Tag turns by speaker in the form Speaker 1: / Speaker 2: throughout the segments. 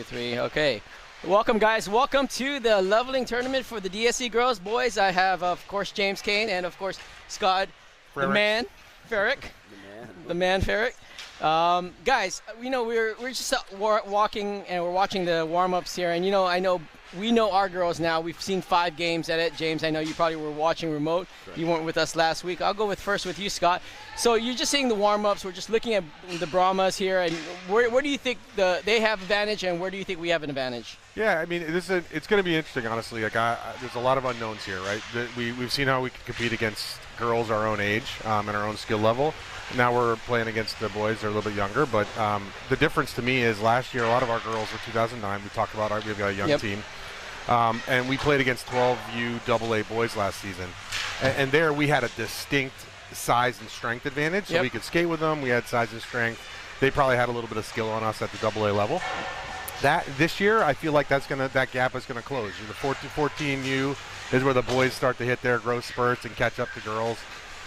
Speaker 1: 3. Okay. Welcome, guys. Welcome to the leveling tournament for the DSE girls. Boys, I have, of course, James Kane and, of course, Scott, the man, Ferrick. The man, Ferrick. Guys, you know, we're just walking and we're watching the warm-ups here. And, you know, we know our girls now. We've seen 5 games at it. James, I know you probably were watching remote. Correct. You weren't with us last week. I'll go first with you, Scott. So you're just seeing the warm-ups. We're just looking at the Brahmas here. And where do you think they have advantage, and where do you think we have an advantage?
Speaker 2: Yeah, I mean, it's going to be interesting, honestly. Like, there's a lot of unknowns here, right? We've seen how we can compete against girls our own age and our own skill level. Now we're playing against the boys. They're a little bit younger. But the difference to me is last year, a lot of our girls were 2009. We talked about we've got a young team. And we played against 12U AA boys last season. And there we had a distinct size and strength advantage. So we could skate with them. We had size and strength. They probably had a little bit of skill on us at the AA level. This year, I feel like that gap is gonna close. The 14U is where the boys start to hit their growth spurts and catch up to girls,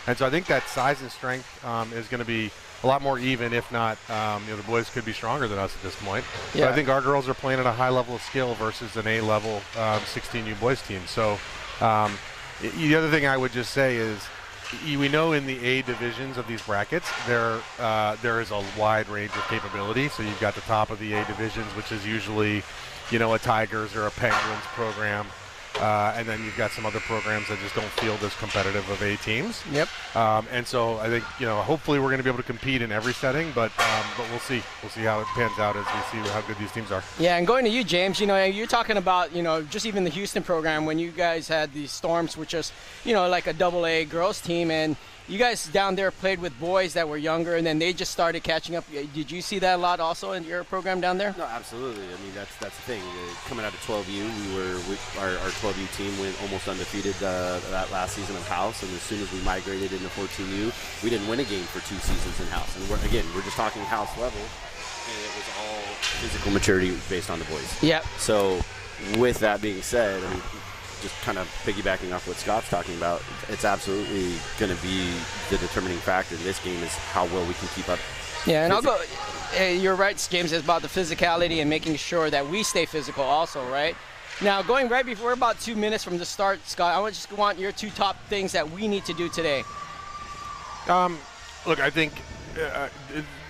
Speaker 2: and so I think that size and strength is going to be a lot more even. If not, the boys could be stronger than us at this point. Yeah. But I think our girls are playing at a high level of skill versus an A-level 16U boys team. So the other thing I would just say is, we know in the A divisions of these brackets, there is a wide range of capability. So you've got the top of the A divisions, which is usually, a Tigers or a Penguins program. And then you've got some other programs that just don't field as competitive of A teams. Yep. And so I think, hopefully we're going to be able to compete in every setting, but we'll see. We'll see how it pans out as we see how good these teams are. Yeah, and going to you, James, you're talking about, just even the Houston program when you guys had the Storms, which is, like a AA girls team, and you guys down there played with boys that were younger, and then they just started catching up. Did you see that a lot also in your program down there?
Speaker 3: No, absolutely. I mean, that's the thing. Coming out of 12U, our 12U team went almost undefeated that last season of house, and as soon as we migrated into 14U, we didn't win a game for 2 seasons in house. And we're just talking house level, and it was all physical maturity based on the boys. Yep. So with that being said, I mean, just kind of piggybacking off what Scott's talking about, it's absolutely going to be the determining factor in this game is how well we can keep up. Yeah, and I'll go, you're right, James, it's about the physicality and making sure that we stay physical also, right? Now, going right before, we're about 2 minutes from the start, Scott, I just want your 2 top things that we need to do today.
Speaker 2: Look, I think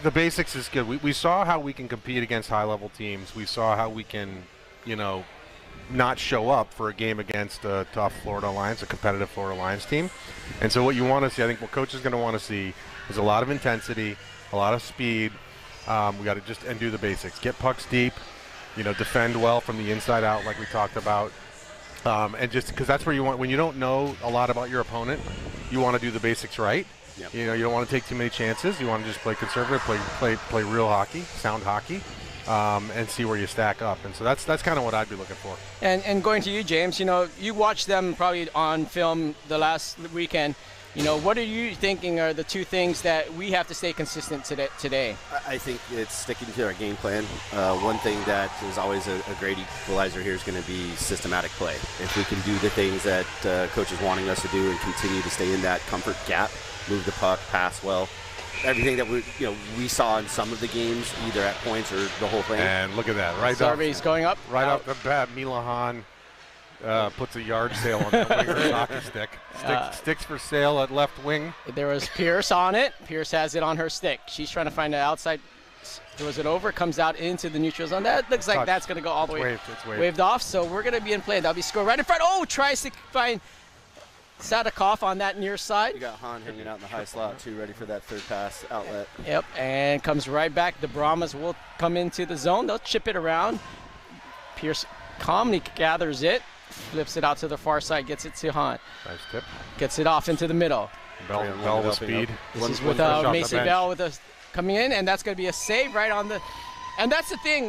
Speaker 2: the basics is good. We saw how we can compete against high-level teams. We saw how we can, not show up for a game against a tough Florida Alliance, a competitive Florida Alliance team. And so what you want to see, I think what coach is going to want to see is a lot of intensity, a lot of speed. We got to just do the basics. Get pucks deep, defend well from the inside out like we talked about. And just because that's where you want, when you don't know a lot about your opponent, you want to do the basics right. Yep. You don't want to take too many chances. You want to just play conservative, play real hockey, sound hockey. And see where you stack up, and so that's kind of what I'd be looking for. And going to you, James, you watched them probably on film the last weekend. What are you thinking are the 2 things that we have to stay consistent today? I think it's sticking to our game plan. One thing that is always a great equalizer here is going to be systematic play. If we can do the things that coach is wanting us to do and continue to stay in that comfort gap, move the puck, pass well. Everything that we saw in some of the games, either at points or the whole thing. And look at that, right? Survey's going up. Right off the bat, Milahan puts a yard sale on that winger's hockey stick. Sticks for sale at left wing. There was Pierce on it. Pierce has it on her stick. She's trying to find an outside. Was it over? Comes out into the neutral zone. That looks like that's going to go all the way. It's waved off. So we're going to be in play. That'll be score right in front. Oh, tries to find Sadikov on that near side. You got Han hanging out in the high slot too, ready for that third pass outlet. Yep, and comes right back. The Brahmas will come into the zone. They'll chip it around. Pierce calmly gathers it, flips it out to the far side, gets it to Han. Nice tip. Gets it off into the middle. Bell with speed. This is with Macy Bell with us coming in, and that's going to be a save right on the. And that's the thing,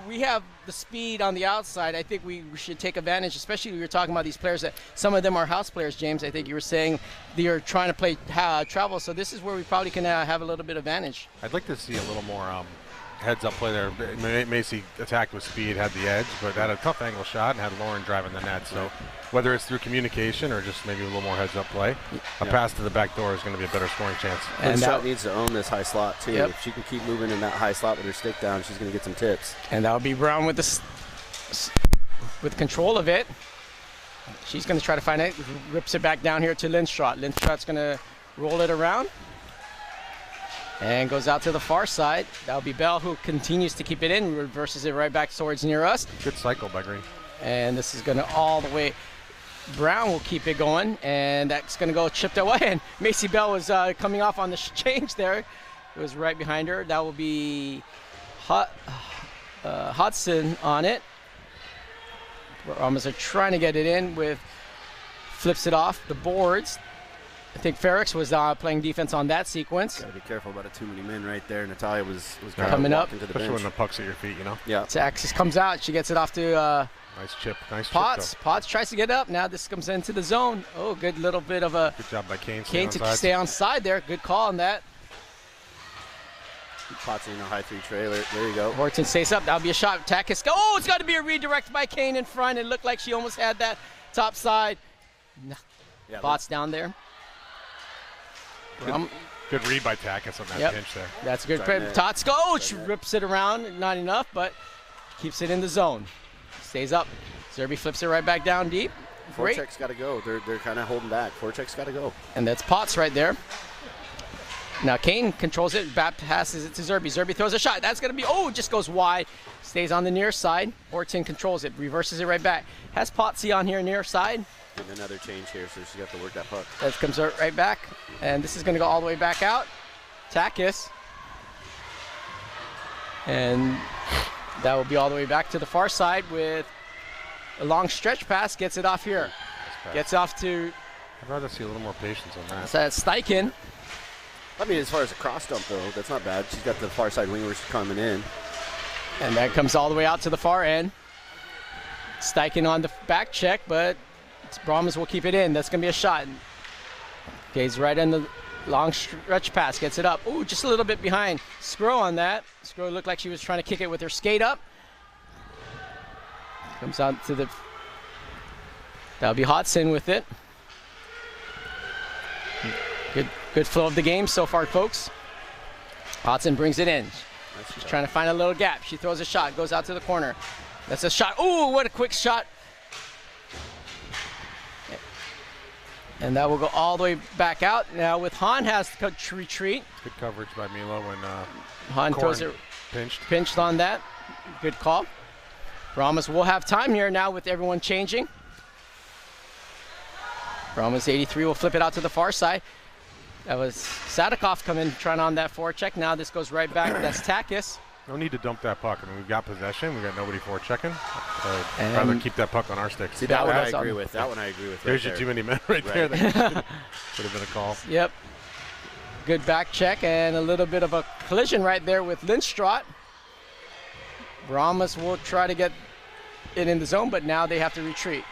Speaker 2: we have the speed on the outside. I think we should take advantage, especially when you're talking about these players that some of them are house players, James. I think you were saying they're trying to play travel, so this is where we probably can have a little bit of advantage. I'd like to see a little more heads-up play there. Macy attacked with speed, had the edge, but had a tough angle shot and had Lauren driving the net. So whether it's through communication or just maybe a little more heads-up play, a pass to the back door is going to be a better scoring chance.
Speaker 3: And Shot needs to own this high slot, too. If she can keep moving in that high slot with her stick down, she's going to get some tips. And
Speaker 1: that would be Brown with with control of it. She's going to try to find it, rips it back down here to Lindstrot. Lindstrot's going to roll it around and goes out to the far side. That'll be Bell, who continues to keep it in, reverses it right back towards near us.
Speaker 2: Good cycle by Green.
Speaker 1: And this is going to all the way. Brown will keep it going, and that's going to go chipped away. And Macy Bell was coming off on the change there. It was right behind her. That will be Hudson on it. Brahmas are trying to get it in with, flips it off the boards. I think Ferrix was playing defense on that sequence.
Speaker 3: Got to be careful about too many men right there. Natalia was
Speaker 1: coming up.
Speaker 3: Into the
Speaker 2: Especially
Speaker 3: bench.
Speaker 2: when the puck's at your feet, you know?
Speaker 3: Yeah.
Speaker 1: Taxis comes out. She gets it off to
Speaker 2: nice chip. Nice
Speaker 1: Potts.
Speaker 2: chip,
Speaker 1: Potts tries to get up. Now this comes into the zone. Oh, good little bit of a...
Speaker 2: Good job by Kane.
Speaker 1: Kane to stay on side there. Good call on that.
Speaker 3: Potts in a high 3 trailer. There you go.
Speaker 1: Horton stays up. That'll be a shot. Takis. Oh, it's got to be a redirect by Kane in front. It looked like she almost had that top side. No.
Speaker 3: Yeah,
Speaker 1: Potts down there.
Speaker 2: Good read by Takis on that pinch there.
Speaker 1: That's a good play. Tots go. She rips it around. Not enough, but keeps it in the zone. Stays up. Zerby flips it right back down deep. Great.
Speaker 3: Forecheck's got to go. They're kind of holding back. Forecheck's got to go.
Speaker 1: And that's Potts right there. Now Kane controls it, passes it to Zerby. Zerby throws a shot. That's going to be, just goes wide. Stays on the near side. Horton controls it, reverses it right back. Has Potsy on here near side.
Speaker 3: And another change here, so she's got to work that puck.
Speaker 1: That comes right back. And this is going to go all the way back out. Takis. And that will be all the way back to the far side with a long stretch pass. Gets it off here. Gets off to...
Speaker 2: I'd rather see a little more patience on that.
Speaker 1: So that's Steichen.
Speaker 3: I mean, as far as a cross dump, though, that's not bad. She's got the far side wingers coming in.
Speaker 1: And that comes all the way out to the far end. Steichen on the back check, but Brahms will keep it in. That's going to be a shot. Gaze right in the long stretch pass. Gets it up. Ooh, just a little bit behind Sgro on that. Sgro looked like she was trying to kick it with her skate up. Comes out to the... That'll be Hodson with it. Good flow of the game so far, folks. Hodson brings it in. She's trying to find a little gap. She throws a shot, goes out to the corner. That's a shot. Ooh, what a quick shot. And that will go all the way back out. Now with Han has to retreat.
Speaker 2: Good coverage by Milo when
Speaker 1: Han throws it pinched on that. Good call. Brahmas will have time here now with everyone changing. Brahmas 83 will flip it out to the far side. That was Sadikov coming, trying on that forecheck. Now this goes right back. That's Takis.
Speaker 2: No need to dump that puck. I mean, we've got possession. We've got nobody forechecking. I'd rather keep that puck on our sticks.
Speaker 3: See, that one I agree with. That one I agree with.
Speaker 2: There's your too many men right there. That would have been a call.
Speaker 1: Yep. Good back check and a little bit of a collision right there with Lindstrot. Brahmas will try to get it in the zone, but now they have to retreat.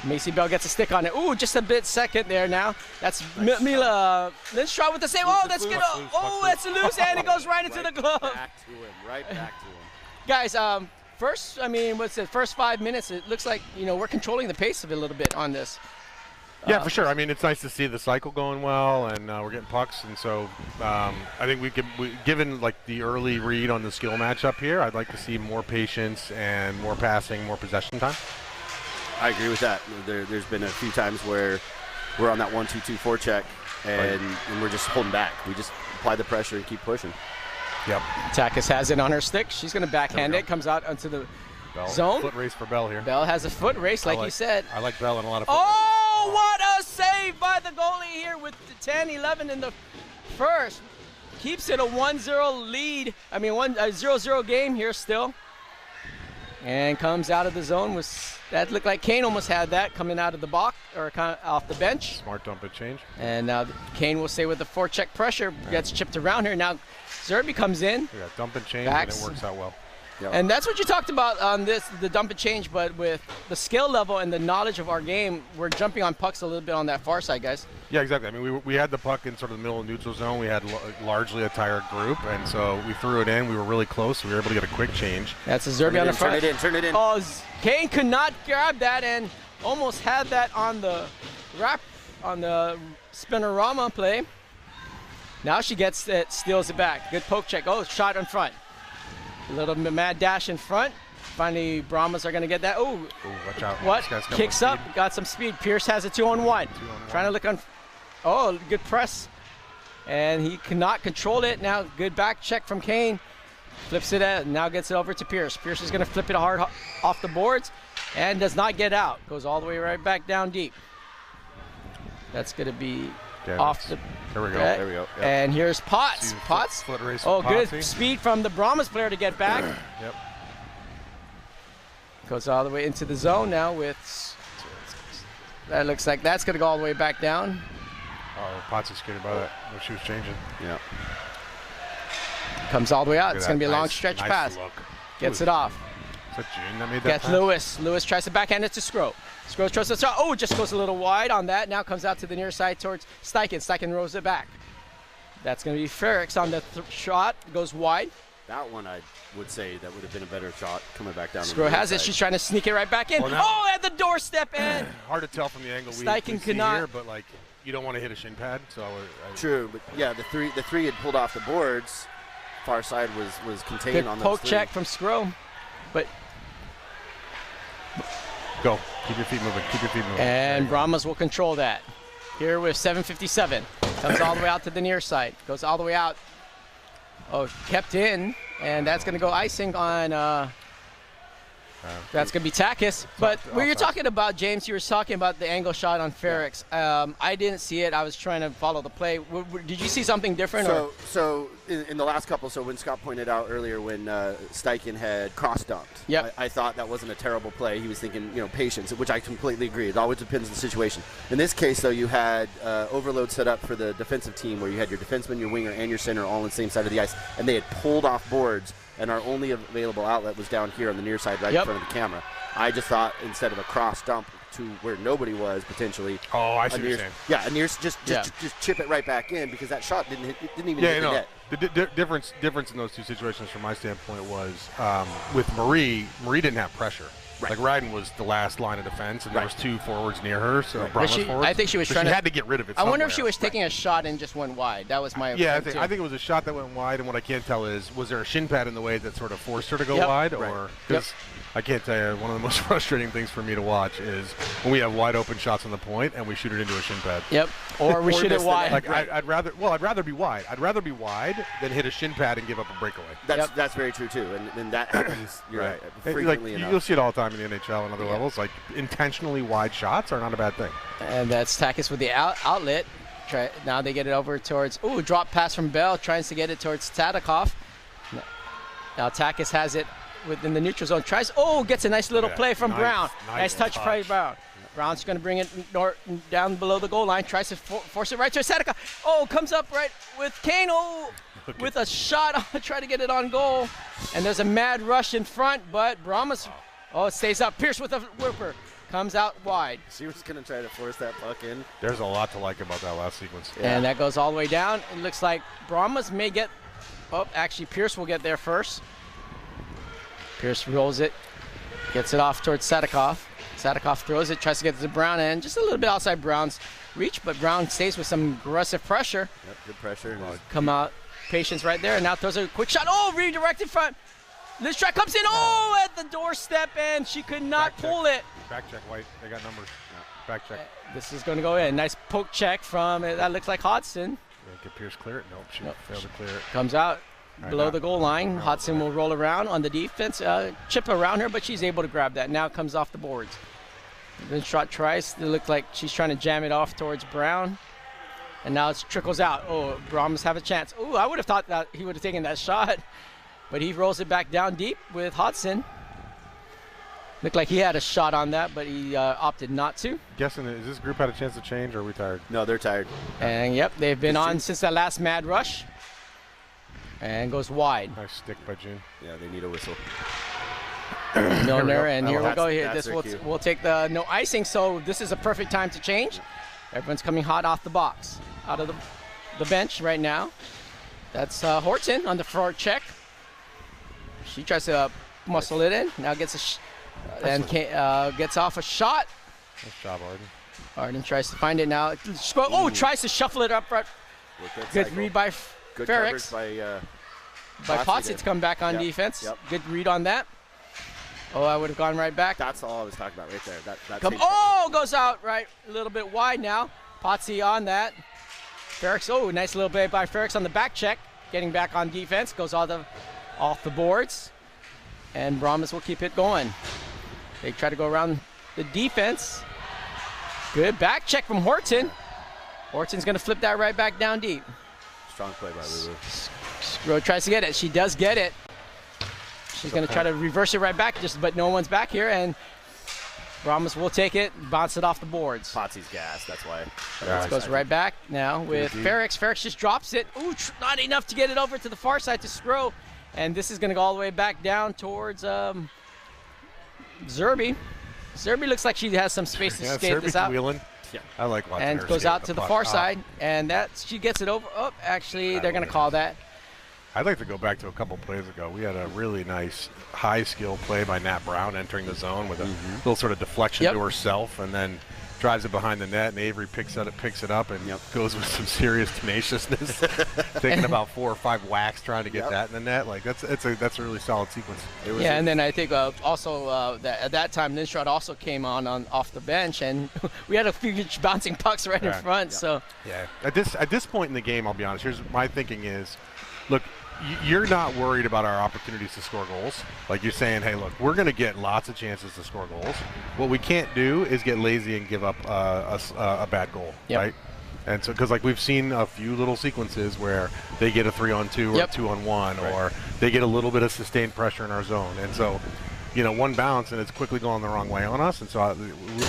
Speaker 1: Macy Bell gets a stick on it. Ooh, just a bit second there now. That's Mila Lindstrot with the save. Oh, that's good. Oh, that's loose, and it goes right into the glove.
Speaker 3: Back to him. Right back to him.
Speaker 1: Guys, first 5 minutes, it looks like, we're controlling the pace of it a little bit on this.
Speaker 2: Yeah, for sure. I mean, it's nice to see the cycle going well, and we're getting pucks, and so I think given like the early read on the skill matchup here, I'd like to see more patience and more passing, more possession time.
Speaker 3: I agree with that. There's been a few times where we're on that 1-2-2 forecheck, and we're just holding back. We just apply the pressure and keep pushing.
Speaker 2: Yep.
Speaker 1: Takis has it on her stick. She's going to backhand it. Comes out onto the zone.
Speaker 2: Foot race for Bell here.
Speaker 1: Bell has a foot race, like you said.
Speaker 2: I like Bell in a lot of foot
Speaker 1: races. What a save by the goalie here with the 10-11 in the first. Keeps it a 1-0 lead. I mean, a 0-0 game here still. And comes out of the zone. That looked like Kane almost had that coming out of the box or kind of off the bench.
Speaker 2: Smart dump and change.
Speaker 1: And now Kane will stay with the forecheck pressure. Gets chipped around here. Now Zerby comes in.
Speaker 2: Yeah, dump and change, and it works out well.
Speaker 3: Yep.
Speaker 1: And that's what you talked about on this, the dump and change, but with the skill level and the knowledge of our game, we're jumping on pucks a little bit on that far side, guys.
Speaker 2: Yeah, exactly. I mean, we had the puck in sort of the middle of the neutral zone. We had largely a tired group, and so we threw it in. We were really close, so we were able to get a quick change.
Speaker 1: That's a Zerby on the front.
Speaker 3: Turn it in.
Speaker 1: Oh, Kane could not grab that and almost had that on the spinorama play. Now she gets it, steals it back. Good poke check. Oh, shot in front. A little mad dash in front. Finally, Brahmas are going to get that. Oh,
Speaker 2: watch out.
Speaker 1: What? Kicks up, got some speed. Pierce has a 2-on-1. Trying to look on. Oh, good press. And he cannot control it. Now, good back check from Kane. Flips it out, now gets it over to Pierce. Pierce is going to flip it hard off the boards and does not get out. Goes all the way right back down deep. That's going to be off the.
Speaker 2: There we go. There we go.
Speaker 1: Yep. And here's Potts. Potts.
Speaker 2: Foot race
Speaker 1: oh, good
Speaker 2: Pottsy.
Speaker 1: Speed from the Brahmas player to get back.
Speaker 2: Yep.
Speaker 1: Goes all the way into the zone now with. That looks like that's going to go all the way back down.
Speaker 2: Oh, Potts is scared about that when she was changing.
Speaker 3: Yeah.
Speaker 1: Comes all the way out. It's going to be a long stretch pass.
Speaker 2: Look.
Speaker 1: Gets it off.
Speaker 2: Is that June that made that
Speaker 1: Gets
Speaker 2: pass?
Speaker 1: Lewis. Lewis tries to backhand it to Sgro. Sgro tries to start. Oh, just goes a little wide on that. Now comes out to the near side towards Steichen. Steichen rolls it back. That's going to be Ferrix on the shot. Goes wide.
Speaker 3: That one, I would say, that would have been a better shot coming back down.
Speaker 1: Sgro has it. She's trying to sneak it right back in. Oh, at the doorstep and.
Speaker 2: Hard to tell from the angle we
Speaker 1: Steichen
Speaker 2: see here, but like you don't want to hit a shin pad. So
Speaker 3: true, but yeah, the three had pulled off the boards. Far side was contained
Speaker 1: good
Speaker 3: on those
Speaker 1: poke
Speaker 3: three.
Speaker 1: check from Sgro, but
Speaker 2: go. Keep your feet moving. Keep your feet moving.
Speaker 1: And Brahmas will control that. Here with 7:57, comes all the way out to the near side. Goes all the way out. Oh, kept in, and that's going to go icing on. That's going to be Takis. But when you're talking about, James, you were talking about the angle shot on Ferrix. I didn't see it. I was trying to follow the play. Did you see something different?
Speaker 3: So in the last couple, so when Scott pointed out earlier when Steichen had cross-dumped,
Speaker 1: yep.
Speaker 3: I thought that wasn't a terrible play. He was thinking, patience, which I completely agree. It always depends on the situation. In this case, though, you had overload set up for the defensive team where you had your defenseman, your winger, and your center all on the same side of the ice, and they had pulled off boards, and our only available outlet was down here on the near side right in front of the camera. I just thought instead of a cross dump to where nobody was potentially.
Speaker 2: Oh, I see what you're saying.
Speaker 3: Yeah, and just chip it right back in because that shot didn't even hit the net.
Speaker 2: The difference in those two situations from my standpoint was with Marie didn't have pressure. Right. Like Ryden was the last line of defense, and there was two forwards near her, so Brahmas forwards.
Speaker 1: I think she was
Speaker 2: trying to. She had to get rid of it.
Speaker 1: I wonder if she was taking a shot and just went wide. That was my.
Speaker 2: Yeah, I think it was a shot that went wide, and what I can't tell is was there a shin pad in the way that sort of forced her to go wide, or because I can't tell you, one of the most frustrating things for me to watch is when we have wide open shots on the point and we shoot it into a shin pad.
Speaker 1: Yep. Or we shoot it wide.
Speaker 2: Like I'd rather be wide. I'd rather be wide than hit a shin pad and give up a breakaway.
Speaker 3: That's very true too, and that happens. You're right. Frequently enough.
Speaker 2: You'll see it all the time in the NHL and other levels. Like intentionally wide shots are not a bad thing.
Speaker 1: And that's Takis with the outlet. Now they get it over towards. Ooh, drop pass from Bell. Tries to get it towards Tadakov. Now Takis has it within the neutral zone. Gets a nice little play from Brown. Nice touch by Brown. Brown's going to bring it down below the goal line. Tries to force it right to Sadaka. Oh, comes up right with Kane. Oh, with a shot. Try to get it on goal. And there's a mad rush in front, but Brahmas. Oh, it stays up. Pierce with a whipper. Comes out wide.
Speaker 3: She was going to try to force that puck in.
Speaker 2: There's a lot to like about that last sequence.
Speaker 1: Yeah. And that goes all the way down. It looks like Brahmas may get. Oh, actually, Pierce will get there first. Pierce rolls it. Gets it off towards Sadakov. Sadakov throws it, tries to get to Brown, and just a little bit outside Brown's reach, but Brown stays with some aggressive pressure.
Speaker 3: Yep, good pressure.
Speaker 1: Come out, patience right there, and now throws a quick shot. Oh, redirected front. This track comes in, at the doorstep, and she could not pull it.
Speaker 2: Back check, White. They got numbers. Back check.
Speaker 1: This is going to go in. Nice poke check from, that looks like Hodgson.
Speaker 2: Can Pierce clear it? Nope, she failed to clear it.
Speaker 1: Comes out. Below the goal line, Hodgson will roll around on the defense, chip around her, but she's able to grab that. Now it comes off the boards. Then shot tries. It looked like she's trying to jam it off towards Brown. And now it trickles out. Oh, Brahms have a chance. Oh, I would have thought that he would have taken that shot. But he rolls it back down deep with Hodgson. Looked like he had a shot on that, but he opted not to.
Speaker 2: Guessing, is this group had a chance to change, or are we tired?
Speaker 3: No, they're tired.
Speaker 1: And, yep, they've been on since that last mad rush. And goes wide.
Speaker 2: Nice stick by June.
Speaker 3: Yeah, they need a whistle.
Speaker 1: Milner, and here we go. Here,
Speaker 3: that's
Speaker 1: we'll take the no icing. So this is a perfect time to change. Everyone's coming hot off the box, out of the bench right now. That's Horton on the front check. She tries to muscle it in. Now gets gets off a shot.
Speaker 2: Nice job, Arden.
Speaker 1: Arden tries to find it now. Tries to shuffle it up front. Good cycle. Read by
Speaker 3: Good
Speaker 1: Ferrix.
Speaker 3: coverage
Speaker 1: by Potsy to come back on defense. Yep. Good read on that. Oh, I would have gone right back.
Speaker 3: That's all I was talking about right there.
Speaker 1: Goes out right a little bit wide now. Potsy on that. Ferrix, nice little play by Ferrix on the back check. Getting back on defense. Goes off the boards. And Brahmas will keep it going. They try to go around the defense. Good back check from Horton. Horton's going to flip that right back down deep.
Speaker 3: Strong play by Lulu.
Speaker 1: Sgro tries to get it. She does get it. She's going to try to reverse it right back, but no one's back here, and Brahmas will take it, bounce it off the boards.
Speaker 3: Potsy's gas, that's why.
Speaker 1: It goes right back now with Ferrix. Ferrix just drops it. Ooh, not enough to get it over to the far side to Sgro, and this is going to go all the way back down towards Zerby. Zerby looks like she has some space to skate this out.
Speaker 2: Wheeling. Yeah. I like watching her.
Speaker 1: And goes out to the far side, and she gets it over. Oh, actually, they're going to call that.
Speaker 2: I'd like to go back to a couple plays ago. We had a really nice high skill play by Nat Brown entering the zone with a little sort of deflection to herself, and then drives it behind the net, and Avery picks it up and goes with some serious tenaciousness, taking about 4 or 5 whacks trying to get that in the net. Like that's a really solid sequence.
Speaker 1: And then I think also that at that time Lindström also came on off the bench, and we had a few bouncing pucks right in front. So
Speaker 2: at this point in the game, I'll be honest. Here's my thinking is, look, you're not worried about our opportunities to score goals. Like you're saying, hey, look, we're going to get lots of chances to score goals. What we can't do is get lazy and give up a bad goal, right? And so, because like we've seen a few little sequences where they get a 3-on-2 or a 2-on-1, or they get a little bit of sustained pressure in our zone. And so, one bounce and it's quickly going the wrong way on us. And so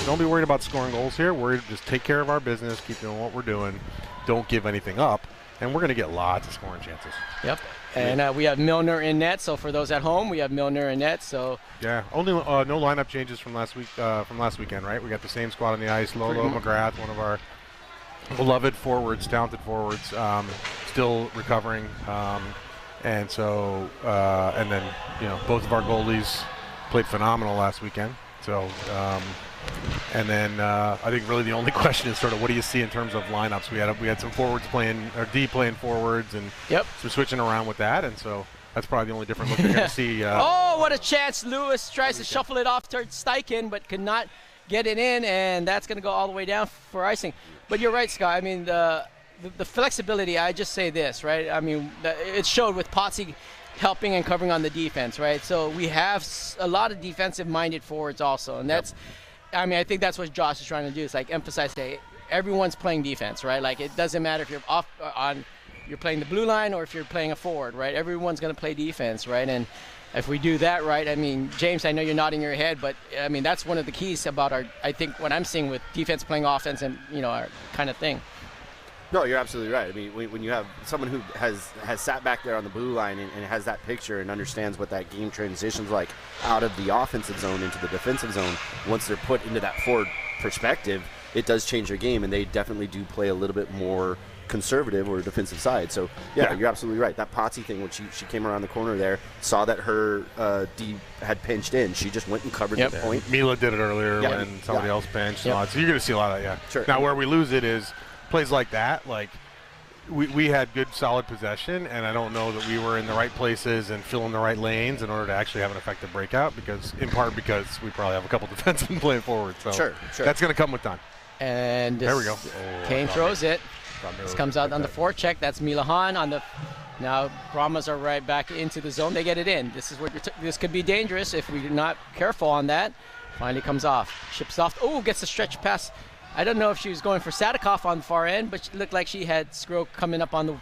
Speaker 2: don't be worried about scoring goals here. Just take care of our business, keep doing what we're doing. Don't give anything up. And we're going to get lots of scoring chances.
Speaker 1: Yep. And we have Milner in net. So for those at home, we have Milner in net. So
Speaker 2: only no lineup changes from last weekend, right? We got the same squad on the ice. Lolo McGrath, one of our beloved forwards, talented forwards, still recovering. And so and then both of our goalies played phenomenal last weekend. So. And then I think really the only question is sort of what do you see in terms of lineups? We had some forwards playing, or D playing forwards, and some switching around with that, and so that's probably the only different look you're going to see.
Speaker 1: What a chance! Lewis tries to shuffle it off towards Steichen, but could not get it in, and that's going to go all the way down for icing. But you're right, Scott. I mean, the flexibility. I just say this, right? I mean, it showed with Potsy helping and covering on the defense, right? So we have a lot of defensive-minded forwards also, and that's. I mean, I think that's what Josh is trying to do. Is like emphasize, hey, everyone's playing defense, right? Like it doesn't matter if you're you're playing the blue line or if you're playing a forward, right? Everyone's going to play defense, right? And if we do that right, I mean, James, I know you're nodding your head, but I mean that's one of the keys about I think what I'm seeing with defense playing offense and our kind of thing.
Speaker 3: No, you're absolutely right. I mean, when you have someone who has sat back there on the blue line and has that picture and understands what that game transitions like out of the offensive zone into the defensive zone, once they're put into that forward perspective, it does change their game, and they definitely do play a little bit more conservative or defensive side. So, you're absolutely right. That Potsy thing, when she came around the corner there, saw that her D had pinched in. She just went and covered the point.
Speaker 2: Mila did it earlier when somebody else pinched. So you're going to see a lot of that,
Speaker 3: Sure.
Speaker 2: Now, where we lose it is plays like that, like we had good solid possession, and I don't know that we were in the right places and filling the right lanes in order to actually have an effective breakout, in part because we probably have a couple defensemen playing forward. So
Speaker 3: sure.
Speaker 2: That's going to come with time.
Speaker 1: And
Speaker 2: there we go.
Speaker 1: Kane throws it. This comes out on the forecheck. That's Milahan on the. Now Brahmas are right back into the zone. They get it in. This is what this could be dangerous if we're not careful on that. Finally comes off. Ships off. Oh, gets a stretch pass. I don't know if she was going for Sadikoff on the far end, but it looked like she had Sgro coming up on the